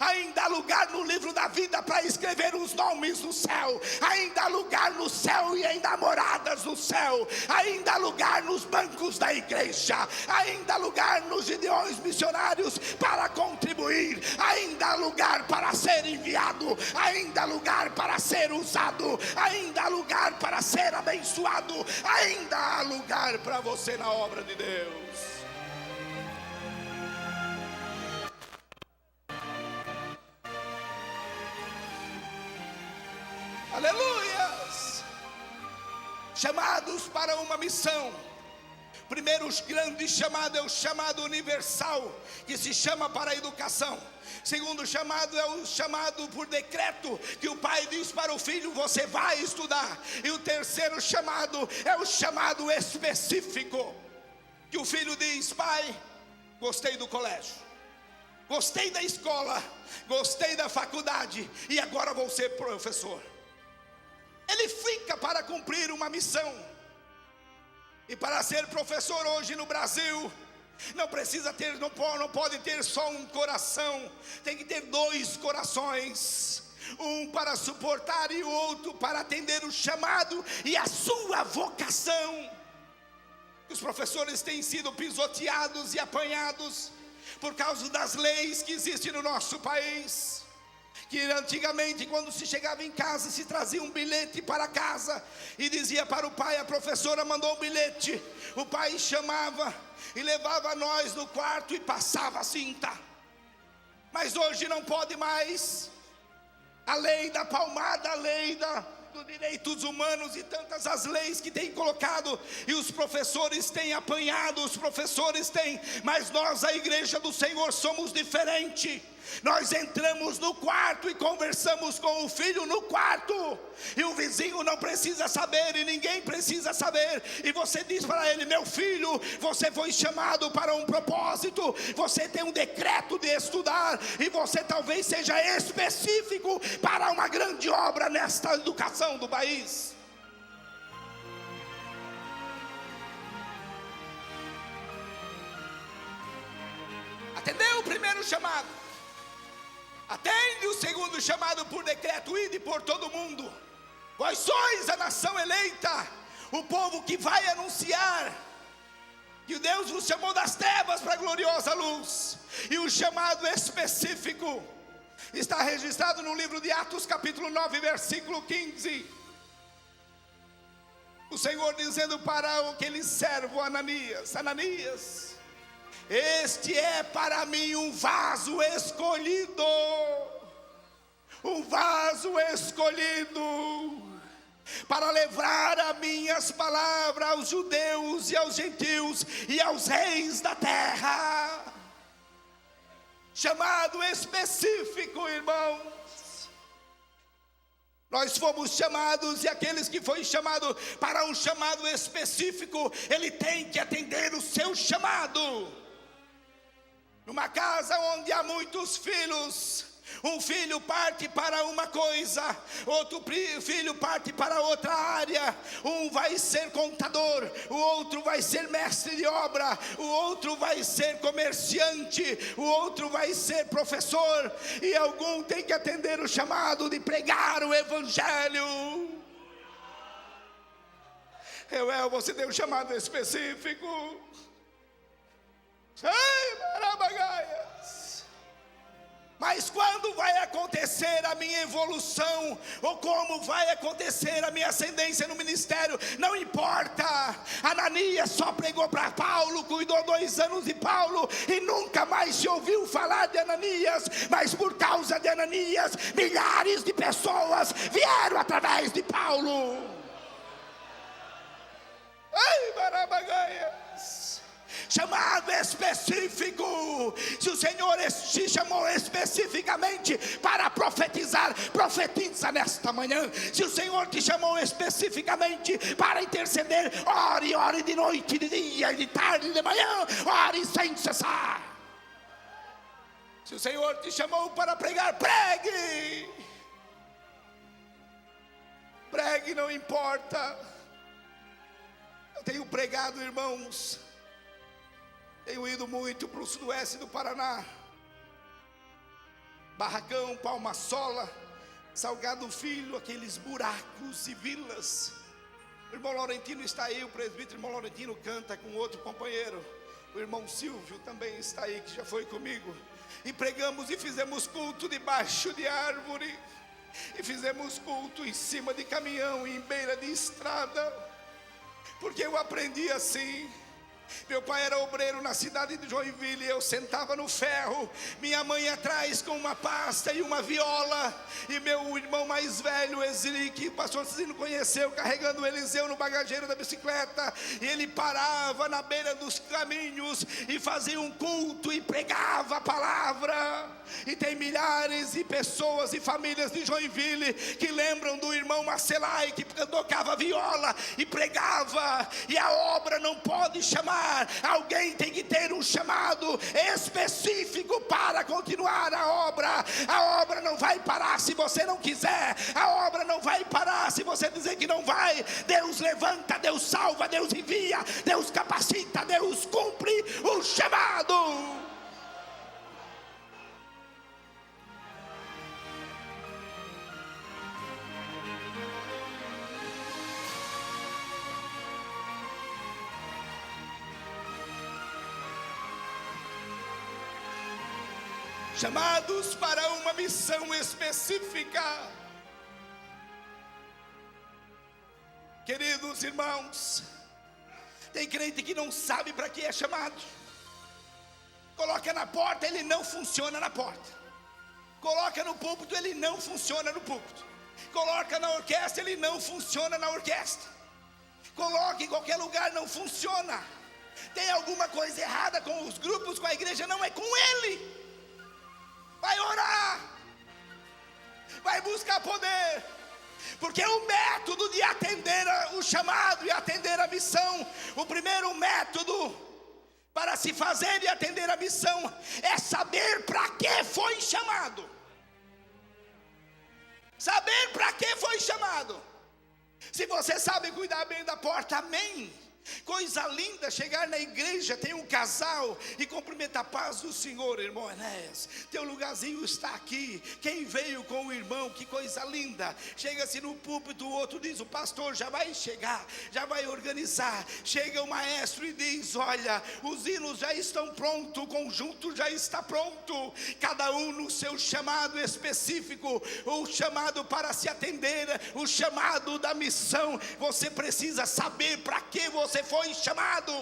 [SPEAKER 1] Ainda há lugar no livro da vida para escrever os nomes no céu. Ainda há lugar no céu e ainda há moradas no céu. Ainda há lugar nos bancos da igreja. Ainda há lugar nos gideões missionários para contribuir. Ainda há lugar para ser enviado. Ainda há lugar para ser usado. Ainda há lugar para ser abençoado. Ainda há lugar para você na obra de Deus. Aleluias! Chamados para uma missão. Primeiro, o grande chamado é o chamado universal, que se chama para a educação. Segundo chamado é o chamado por decreto, que o pai diz para o filho: você vai estudar. E o terceiro chamado é o chamado específico, que o filho diz: pai, gostei do colégio, gostei da escola, gostei da faculdade, e agora vou ser professor. Ele fica para cumprir uma missão. E para ser professor hoje no Brasil, não precisa ter, não pode ter só um coração. Tem que ter dois corações. Um para suportar e o outro para atender o chamado e a sua vocação. Os professores têm sido pisoteados e apanhados por causa das leis que existem no nosso país. Que antigamente, quando se chegava em casa, se trazia um bilhete para casa e dizia para o pai: a professora mandou um bilhete. O pai chamava e levava nós no quarto e passava a cinta. Mas hoje não pode mais. A lei da palmada, a lei dos direitos humanos e tantas as leis que tem colocado, e os professores têm apanhado, os professores têm. Mas nós, a igreja do Senhor, somos diferente. Nós entramos no quarto e conversamos com o filho no quarto, e o vizinho não precisa saber, e ninguém precisa saber. E você diz para ele: meu filho, você foi chamado para um propósito, você tem um decreto de estudar, e você talvez seja específico para uma grande obra nesta educação do país. Atendeu o primeiro chamado, atende o segundo chamado por decreto: ide por todo mundo. Vós sois a nação eleita, o povo que vai anunciar que Deus vos chamou das trevas para a gloriosa luz. E o chamado específico está registrado no livro de Atos capítulo 9, versículo 15. O Senhor dizendo para aquele servo Ananias: Ananias, este é para mim um vaso escolhido, um vaso escolhido, para levar as minhas palavras aos judeus e aos gentios e aos reis da terra. Chamado específico, irmãos. Nós fomos chamados, e aqueles que foi chamado para um chamado específico, ele tem que atender o seu chamado. Numa casa onde há muitos filhos, um filho parte para uma coisa, outro filho parte para outra área. Um vai ser contador, o outro vai ser mestre de obra, o outro vai ser comerciante, o outro vai ser professor, e algum tem que atender o chamado de pregar o evangelho. Você tem um chamado específico. Mas quando vai acontecer a minha evolução, ou como vai acontecer a minha ascendência no ministério, não importa. Ananias só pregou para Paulo, cuidou 2 anos de Paulo, e nunca mais se ouviu falar de Ananias. Mas por causa de Ananias, milhares de pessoas vieram através de Paulo. Ai, Barabagaias. Chamado específico. Se o Senhor te chamou especificamente para profetizar, profetiza nesta manhã. Se o Senhor te chamou especificamente para interceder, ore de noite, de dia, de tarde, de manhã, ore sem cessar. Se o Senhor te chamou para pregar, pregue. Pregue, não importa. Eu tenho pregado, irmãos. Tenho ido muito para o sudoeste do Paraná. Barracão, Palma Sola, Salgado Filho, aqueles buracos e vilas. O irmão Laurentino está aí, o presbítero irmão Laurentino canta com outro companheiro. O irmão Silvio também está aí, que já foi comigo. E pregamos e fizemos culto debaixo de árvore. E fizemos culto em cima de caminhão, em beira de estrada. Porque eu aprendi assim. Meu pai era obreiro na cidade de Joinville. Eu sentava no ferro, minha mãe atrás com uma pasta e uma viola, e meu irmão mais velho, Ezri, que o pastor Cizino conheceu, carregando o Eliseu no bagageiro da bicicleta. E ele parava na beira dos caminhos e fazia um culto e pregava a palavra. E tem milhares de pessoas e famílias de Joinville que lembram do irmão Marcelai, que tocava viola e pregava. E a obra não pode chamar. Alguém tem que ter um chamado específico para continuar a obra. A obra não vai parar se você não quiser. A obra não vai parar se você dizer que não vai. Deus levanta, Deus salva, Deus envia, Deus capacita, Deus cumpre o chamado. Chamados para uma missão específica. Queridos irmãos, tem crente que não sabe para que é chamado. Coloca na porta, ele não funciona na porta. Coloca no púlpito, ele não funciona no púlpito. Coloca na orquestra, ele não funciona na orquestra. Coloca em qualquer lugar, não funciona. Tem alguma coisa errada com os grupos, com a igreja, não é com ele. Vai orar, vai buscar poder, porque o método de atender o chamado e atender a missão, o primeiro método para se fazer e atender a missão é saber para que foi chamado. Saber para que foi chamado. Se você sabe cuidar bem da porta, amém. Coisa linda chegar na igreja, tem um casal e cumprimentar a paz do Senhor, irmão Enéas. Teu lugarzinho está aqui. Quem veio com o irmão, que coisa linda. Chega-se no púlpito, o outro diz: o pastor já vai chegar, já vai organizar. Chega o maestro e diz: olha, os hinos já estão prontos, o conjunto já está pronto. Cada um no seu chamado específico, o chamado para se atender, o chamado da missão. Você precisa saber para que você foi chamado.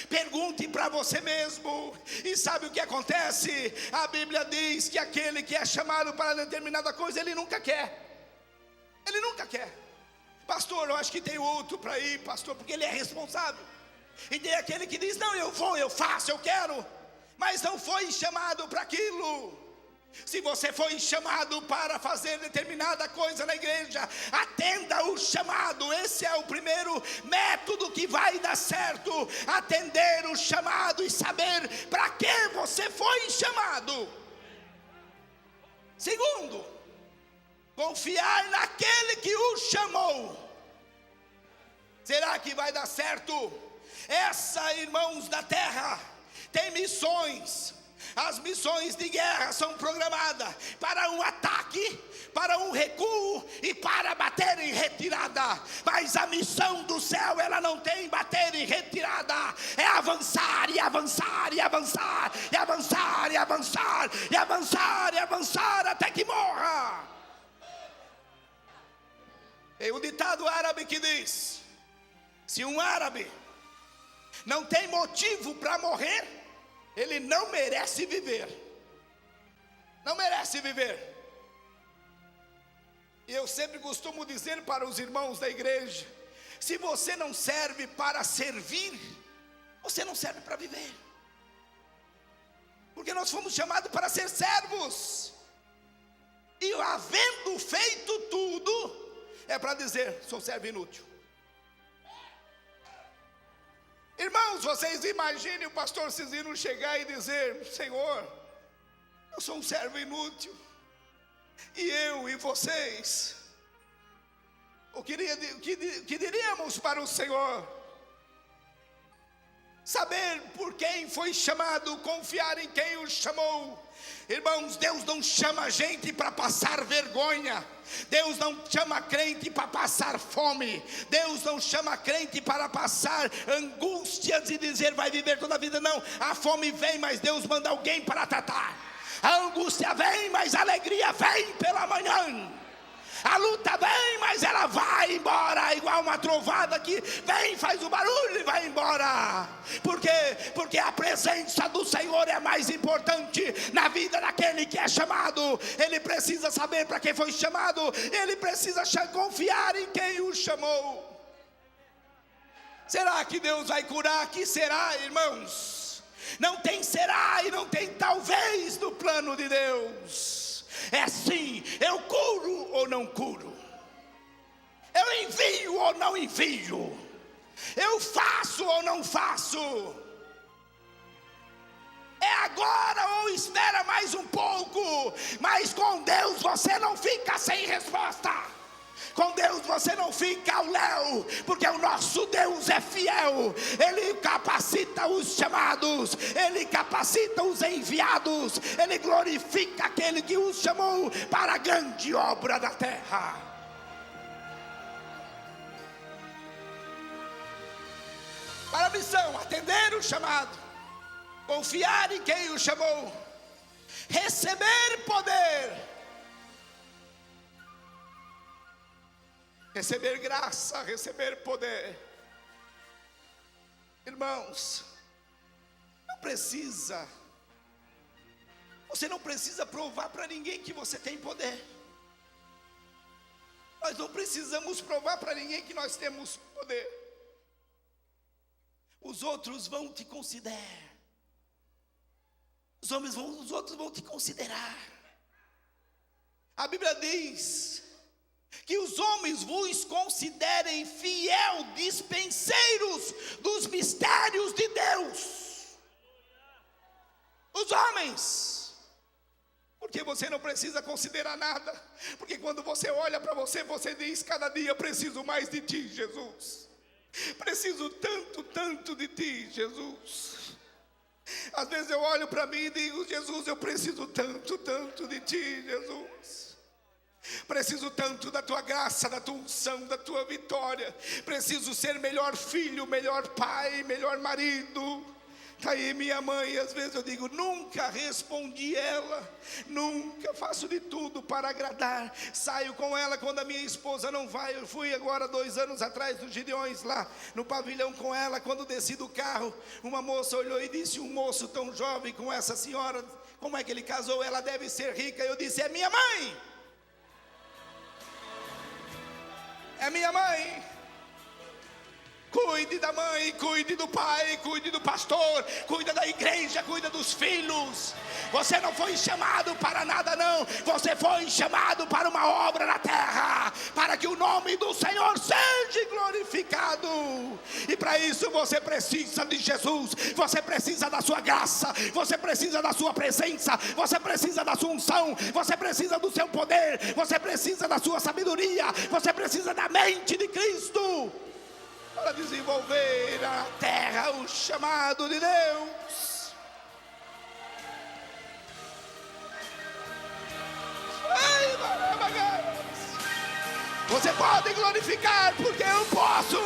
[SPEAKER 1] Pergunte para você mesmo. E sabe o que acontece? A Bíblia diz que aquele que é chamado para determinada coisa, ele nunca quer. Ele nunca quer. Pastor, eu acho que tem outro para ir, pastor, porque ele é responsável. E tem aquele que diz: não, eu vou, eu faço, eu quero, mas não foi chamado para aquilo. Se você foi chamado para fazer determinada coisa na igreja, atenda o chamado. Esse é o primeiro método que vai dar certo. Atender o chamado e saber para que você foi chamado. Segundo, confiar naquele que o chamou. Será que vai dar certo? Essa, irmãos da terra, tem missões. As missões de guerra são programadas para um ataque, para um recuo e para bater em retirada. Mas a missão do céu, ela não tem bater em retirada. É avançar e avançar e avançar e avançar e avançar e avançar e avançar até que morra. Tem um ditado árabe que diz: se um árabe não tem motivo para morrer, ele não merece viver. Não merece viver. E eu sempre costumo dizer para os irmãos da igreja: se você não serve para servir, você não serve para viver. Porque nós fomos chamados para ser servos. E havendo feito tudo, é para dizer: sou servo inútil. Irmãos, vocês imaginem o pastor Cizino chegar e dizer: Senhor, Eu sou um servo inútil. E eu e vocês, o que diríamos para o Senhor? Saber por quem foi chamado, confiar em quem o chamou. Irmãos, Deus não chama a gente para passar vergonha. Deus não chama crente para passar fome. Deus não chama crente para passar angústias e dizer vai viver toda a vida. Não, a fome vem, mas Deus manda alguém para tratar. A angústia vem, mas a alegria vem pela manhã. A luta vem, mas ela vai embora, igual uma trovada que vem, faz o barulho e vai embora. Por quê? Porque a presença do Senhor é mais importante na vida daquele que é chamado. Ele precisa saber para quem foi chamado. Ele precisa confiar em quem o chamou. Será que Deus vai curar? Que será, irmãos? Não tem será e não tem talvez no plano de Deus. É sim, eu curo ou não curo, eu envio ou não envio, eu faço ou não faço, é agora ou espera mais um pouco. Mas com Deus você não fica sem resposta. Com Deus você não fica ao léu, porque o nosso Deus é fiel. Ele capacita os chamados, Ele capacita os enviados, Ele glorifica aquele que os chamou para a grande obra da terra. Para a missão, atender o chamado, confiar em quem o chamou, receber poder, receber graça, receber poder. Irmãos, você não precisa provar para ninguém que você tem poder. Nós não precisamos provar para ninguém que nós temos poder. Os outros vão te considerar. Os outros vão te considerar. A Bíblia diz que os homens vos considerem fiel dispenseiros dos mistérios de Deus. Os homens. Porque você não precisa considerar nada. Porque quando você olha para você, você diz: cada dia preciso mais de ti, Jesus. Preciso tanto, tanto de ti, Jesus. Às vezes eu olho para mim e digo: Jesus, eu preciso tanto, tanto de ti, Jesus. Preciso tanto da tua graça, da tua unção, da tua vitória. Preciso ser melhor filho, melhor pai, melhor marido. Está aí minha mãe, às vezes eu digo: nunca respondi ela, nunca, faço de tudo para agradar. Saio com ela quando a minha esposa não vai. Eu fui agora 2 anos atrás dos Gideões, lá no pavilhão com ela. Quando desci do carro, uma moça olhou e disse: um moço tão jovem com essa senhora, como é que ele casou? Ela deve ser rica. Eu disse: é minha mãe. É minha mãe. Cuide da mãe, cuide do pai, cuide do pastor, cuida da igreja, cuida dos filhos. Você não foi chamado para nada não. Você foi chamado para uma obra na terra, para que o nome do Senhor seja glorificado. E para isso você precisa de Jesus. Você precisa da sua graça. Você precisa da sua presença. Você precisa da sua unção. Você precisa do seu poder. Você precisa da sua sabedoria. Você precisa da mente de Cristo para desenvolver na terra o chamado de Deus. Você pode glorificar, porque eu posso.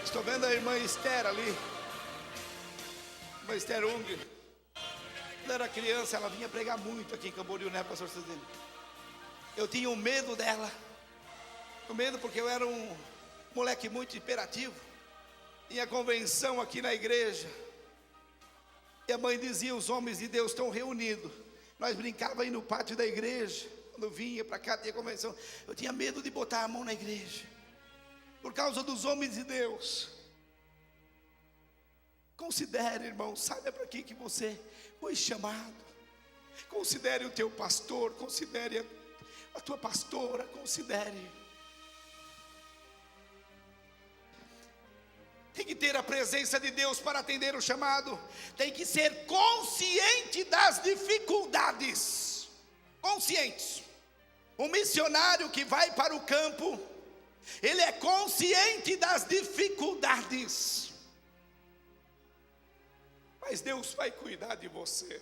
[SPEAKER 1] Estou vendo a irmã Esther ali, irmã Esther Unger. Quando eu era criança, ela vinha pregar muito aqui em Camboriú, né, pastor Cezino? Eu tinha um medo dela, porque eu era um moleque muito imperativo. Tinha convenção aqui na igreja, e a mãe dizia: os homens de Deus estão reunidos. Nós brincávamos aí no pátio da igreja. Quando vinha para cá, tinha convenção. Eu tinha medo de botar a mão na igreja, por causa dos homens de Deus. Considere, irmão, saiba para que você foi chamado. Considere o teu pastor, considere a tua pastora, considere. Tem que ter a presença de Deus para atender o chamado. Tem que ser consciente das dificuldades. Consciente. Um missionário que vai para o campo, ele é consciente das dificuldades. Mas Deus vai cuidar de você.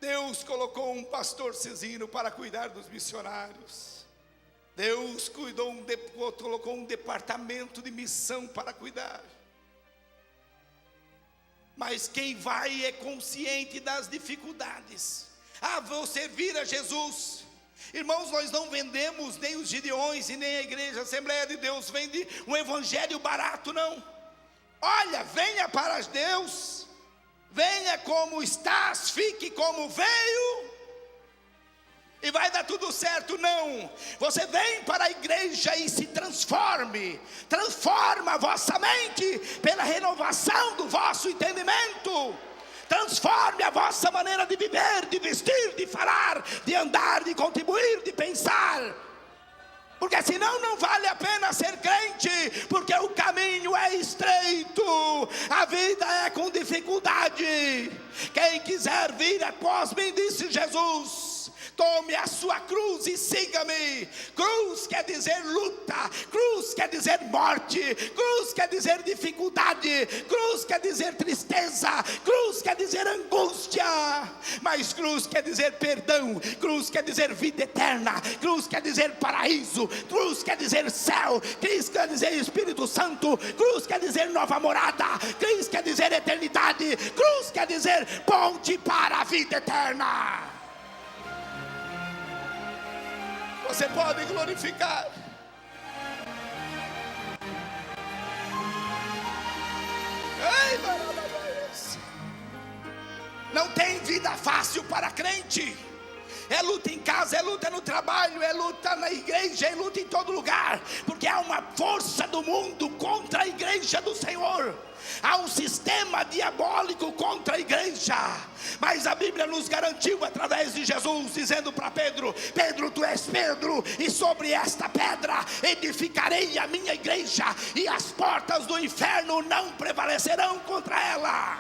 [SPEAKER 1] Deus colocou um pastor Cezino para cuidar dos missionários. Deus colocou um departamento de missão para cuidar. Mas quem vai é consciente das dificuldades. Vou servir a Jesus. Irmãos, nós não vendemos nem os Gideões e nem a igreja Assembleia de Deus vende um evangelho barato, não. Olha, venha para Deus, venha como estás, fique como veio, e vai dar tudo certo. Não, você vem para a igreja e se transforme. Transforma a vossa mente pela renovação do vosso entendimento. Transforme a vossa maneira de viver, de vestir, de falar, de andar, de contribuir, de pensar. Porque senão não vale a pena ser crente, porque o caminho é estreito, a vida é com dificuldade. Quem quiser vir após mim, disse Jesus, tome a sua cruz e siga-me. Cruz quer dizer luta, cruz quer dizer morte, cruz quer dizer dificuldade, cruz quer dizer tristeza, cruz quer dizer angústia, mas cruz quer dizer perdão, cruz quer dizer vida eterna, cruz quer dizer paraíso, cruz quer dizer céu, cruz quer dizer Espírito Santo, cruz quer dizer nova morada, cruz quer dizer eternidade, cruz quer dizer ponte para a vida eterna. Você pode glorificar. Não tem vida fácil para crente. É luta em casa, é luta no trabalho, é luta na igreja, é luta em todo lugar. Porque há uma força do mundo contra a igreja do Senhor. Há um sistema diabólico contra a igreja. Mas a Bíblia nos garantiu através de Jesus, dizendo para Pedro: Pedro, tu és Pedro, e sobre esta pedra edificarei a minha igreja, e as portas do inferno não prevalecerão contra ela.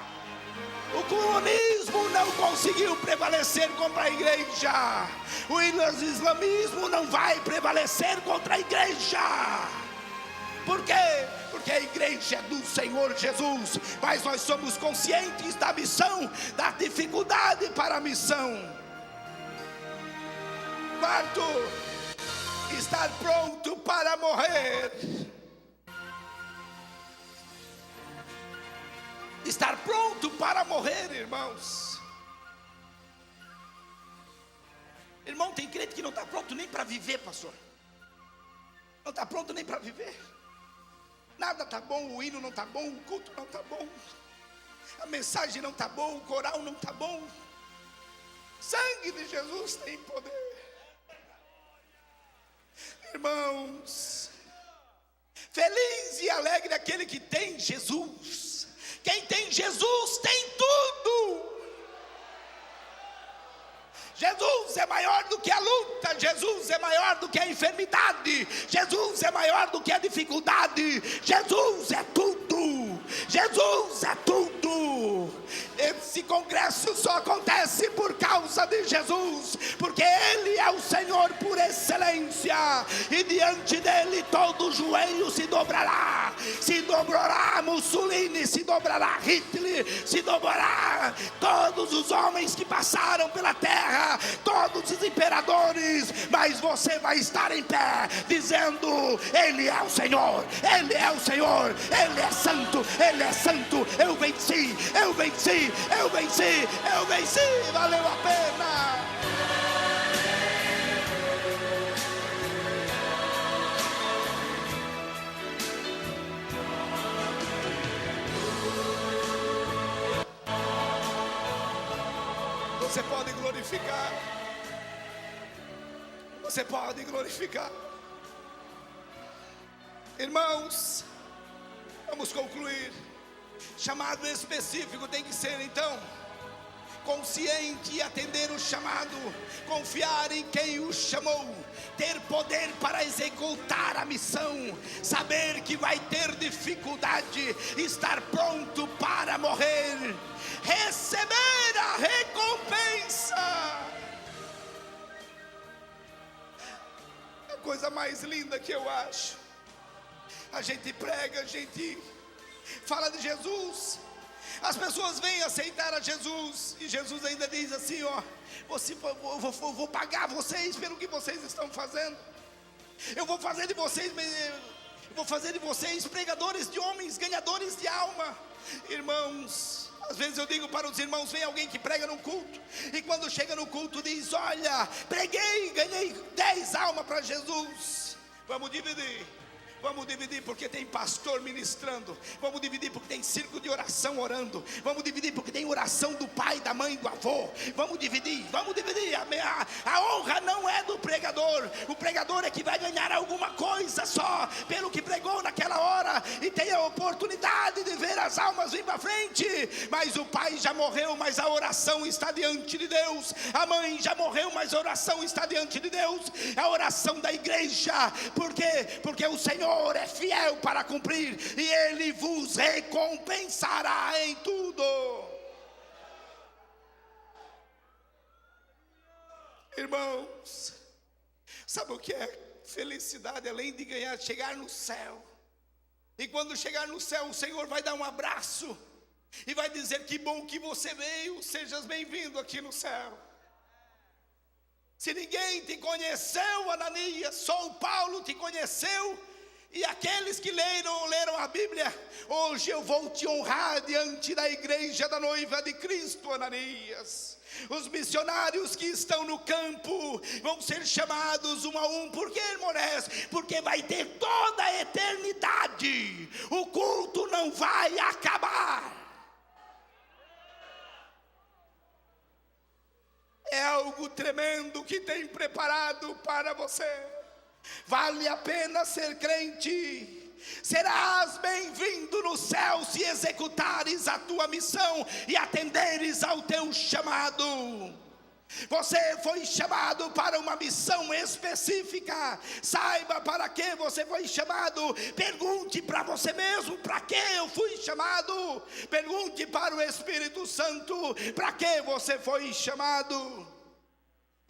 [SPEAKER 1] O comunismo não conseguiu prevalecer contra a igreja. O islamismo não vai prevalecer contra a igreja. Por quê? Porque a igreja é do Senhor Jesus. Mas nós somos conscientes da missão, da dificuldade para a missão. Quarto, estar pronto para morrer. Estar pronto para morrer, irmãos. Irmão, tem crente que não está pronto nem para viver, pastor. Não está pronto nem para viver. Nada está bom, o hino não está bom, o culto não está bom, a mensagem não está bom, o coral não está bom. Sangue de Jesus tem poder. Irmãos, feliz e alegre aquele que tem Jesus. Quem tem Jesus tem tudo. Jesus é maior do que a luta, Jesus é maior do que a enfermidade, Jesus é maior do que a dificuldade, Jesus é tudo, Jesus é tudo. Esse congresso só acontece por causa de Jesus, porque Ele é o Senhor por excelência, e diante dEle todo joelho se dobrará Mussolini, se dobrará Hitler, se dobrará todos os homens que passaram pela terra, todos os imperadores, mas você vai estar em pé, dizendo: Ele é o Senhor, Ele é o Senhor, Ele é santo, Ele é santo, eu venci, eu venci, eu venci, eu venci, valeu a pena. Você pode glorificar. Você pode glorificar. Irmãos, vamos concluir. Chamado específico tem que ser então consciente e atender o chamado, confiar em quem o chamou, ter poder para executar a missão, saber que vai ter dificuldade, estar pronto para morrer, receber a recompensa. A coisa mais linda que eu acho, a gente prega, a gente fala de Jesus, as pessoas vêm aceitar a Jesus, e Jesus ainda diz assim, ó, eu vou pagar vocês pelo que vocês estão fazendo, eu vou fazer de vocês pregadores de homens, ganhadores de alma. Irmãos, às vezes eu digo para os irmãos, vem alguém que prega num culto, e quando chega no culto diz, olha, preguei, ganhei 10 almas para Jesus. Vamos dividir. Vamos dividir porque tem pastor ministrando. Vamos dividir porque tem círculo de oração orando. Vamos dividir porque tem oração do pai, da mãe, do avô. Vamos dividir, vamos dividir. A honra não é do pregador. O pregador é que vai ganhar alguma coisa só pelo que pregou naquela hora, e tem a oportunidade de ver as almas vir para frente. Mas o pai já morreu, mas a oração está diante de Deus. A mãe já morreu, mas a oração está diante de Deus. A oração da igreja. Por quê? Porque o Senhor é fiel para cumprir, e Ele vos recompensará em tudo. Irmãos, sabe o que é felicidade? Além de ganhar, chegar no céu. E quando chegar no céu, o Senhor vai dar um abraço e vai dizer, que bom que você veio, sejas bem-vindo aqui no céu. Se ninguém te conheceu, Ananias, só o Paulo te conheceu, e aqueles que leram a Bíblia, hoje eu vou te honrar diante da igreja da noiva de Cristo, Ananias. Os missionários que estão no campo vão ser chamados um a um. Por quê, irmãos? Porque vai ter toda a eternidade. O culto não vai acabar. É algo tremendo que tem preparado para você. Vale a pena ser crente. Serás bem-vindo no céu se executares a tua missão e atenderes ao teu chamado. Você foi chamado para uma missão específica. Saiba para que você foi chamado. Pergunte para você mesmo: para que eu fui chamado? Pergunte para o Espírito Santo: para que você foi chamado?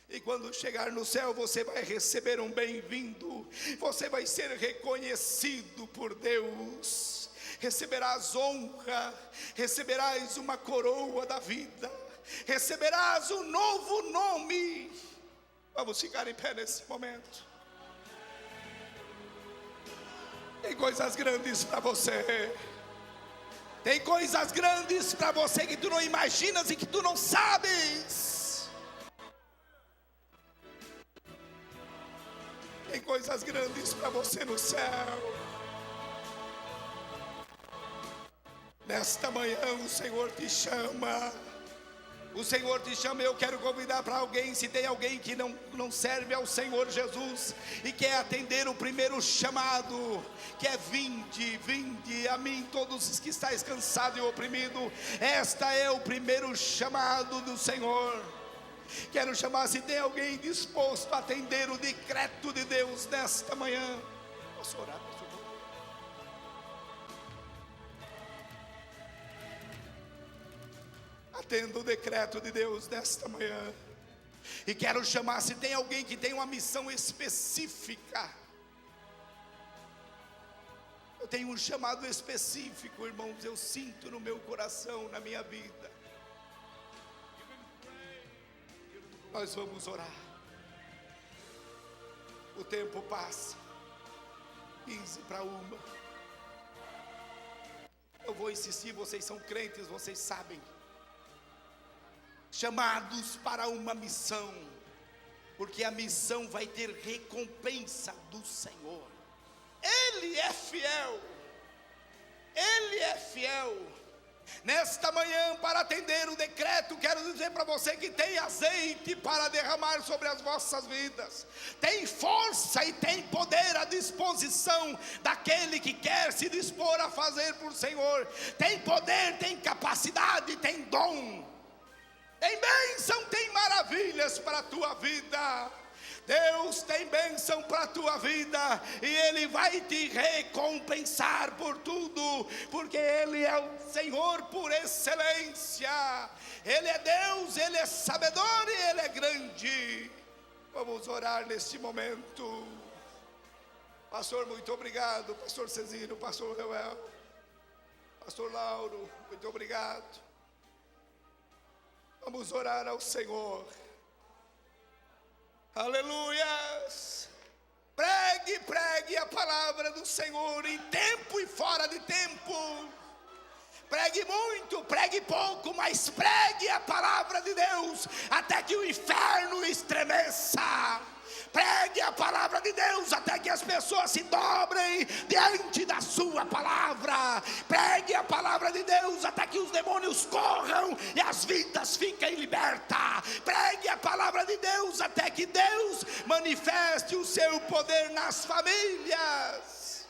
[SPEAKER 1] E quando chegar no céu, você vai receber um bem-vindo. Você vai ser reconhecido por Deus. Receberás honra, receberás uma coroa da vida, receberás um novo nome. Vamos ficar em pé nesse momento. Tem coisas grandes para você. Tem coisas grandes para você que tu não imaginas e que tu não sabes. Tem coisas grandes para você no céu. Nesta manhã o Senhor te chama. O Senhor te chama. Eu quero convidar para alguém, se tem alguém que não serve ao Senhor Jesus e quer atender o primeiro chamado, que é vinde a mim todos os que estáis cansados e oprimidos. Esta é o primeiro chamado do Senhor. Quero chamar, se tem alguém disposto a atender o decreto de Deus nesta manhã. Posso orar, pastor? Atenda o decreto de Deus nesta manhã. E quero chamar, se tem alguém que tem uma missão específica. Eu tenho um chamado específico, irmãos, eu sinto no meu coração, na minha vida. Nós vamos orar. O tempo passa. 12:45. Eu vou insistir, vocês são crentes, vocês sabem. Chamados para uma missão, porque a missão vai ter recompensa do Senhor. Ele é fiel. Ele é fiel. Nesta manhã, para atender o decreto, quero dizer para você que tem azeite para derramar sobre as vossas vidas, tem força e tem poder à disposição daquele que quer se dispor a fazer por Senhor. Tem poder, tem capacidade, tem dom, tem bênção, tem maravilhas para a tua vida. Deus tem bênção para a tua vida, e Ele vai te recompensar por tudo, porque Ele é o Senhor por excelência. Ele é Deus, Ele é sabedor e Ele é grande. Vamos orar neste momento. Pastor, muito obrigado. Pastor Cezino, Pastor Reuel, Pastor Lauro, muito obrigado. Vamos orar ao Senhor. Aleluias. Pregue a palavra do Senhor em tempo e fora de tempo. Pregue muito, pregue pouco, mas pregue a palavra de Deus até que o inferno estremeça. Pregue a palavra de Deus até que as pessoas se dobrem diante da sua palavra. Pregue a palavra de Deus até que os demônios corram e as vidas fiquem libertas. Pregue a palavra de Deus até que Deus manifeste o seu poder nas famílias.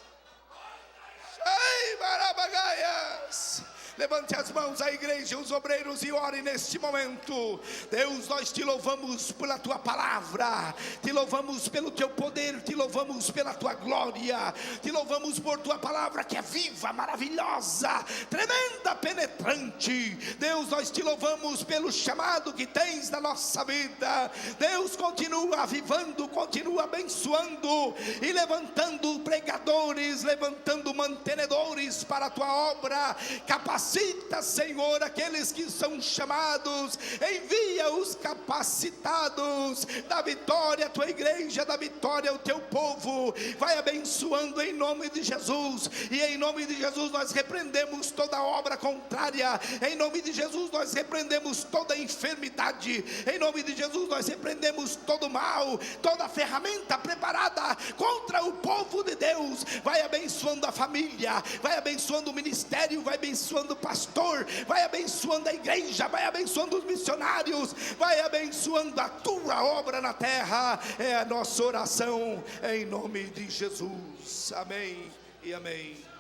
[SPEAKER 1] Ei, marabagaias. Levante as mãos a igreja, os obreiros, e ore neste momento. Deus, nós te louvamos pela tua palavra, te louvamos pelo teu poder, te louvamos pela tua glória, te louvamos por tua palavra que é viva, maravilhosa, tremenda, penetrante. Deus, nós te louvamos pelo chamado que tens na nossa vida. Deus, continua avivando, continua abençoando e levantando pregadores, levantando mantenedores para a tua obra. Capacita, Senhor, aqueles que são chamados, envia os capacitados. Dá vitória à tua igreja, dá vitória ao teu povo. Vai abençoando em nome de Jesus, e em nome de Jesus nós repreendemos toda obra contrária. Em nome de Jesus nós repreendemos toda enfermidade. Em nome de Jesus nós repreendemos todo mal, toda ferramenta preparada contra o povo de Deus. Vai abençoando a família, vai abençoando o ministério, vai abençoando o pastor, vai abençoando a igreja, vai abençoando os missionários, vai abençoando a tua obra na terra. É a nossa oração em nome de Jesus. Amém e amém.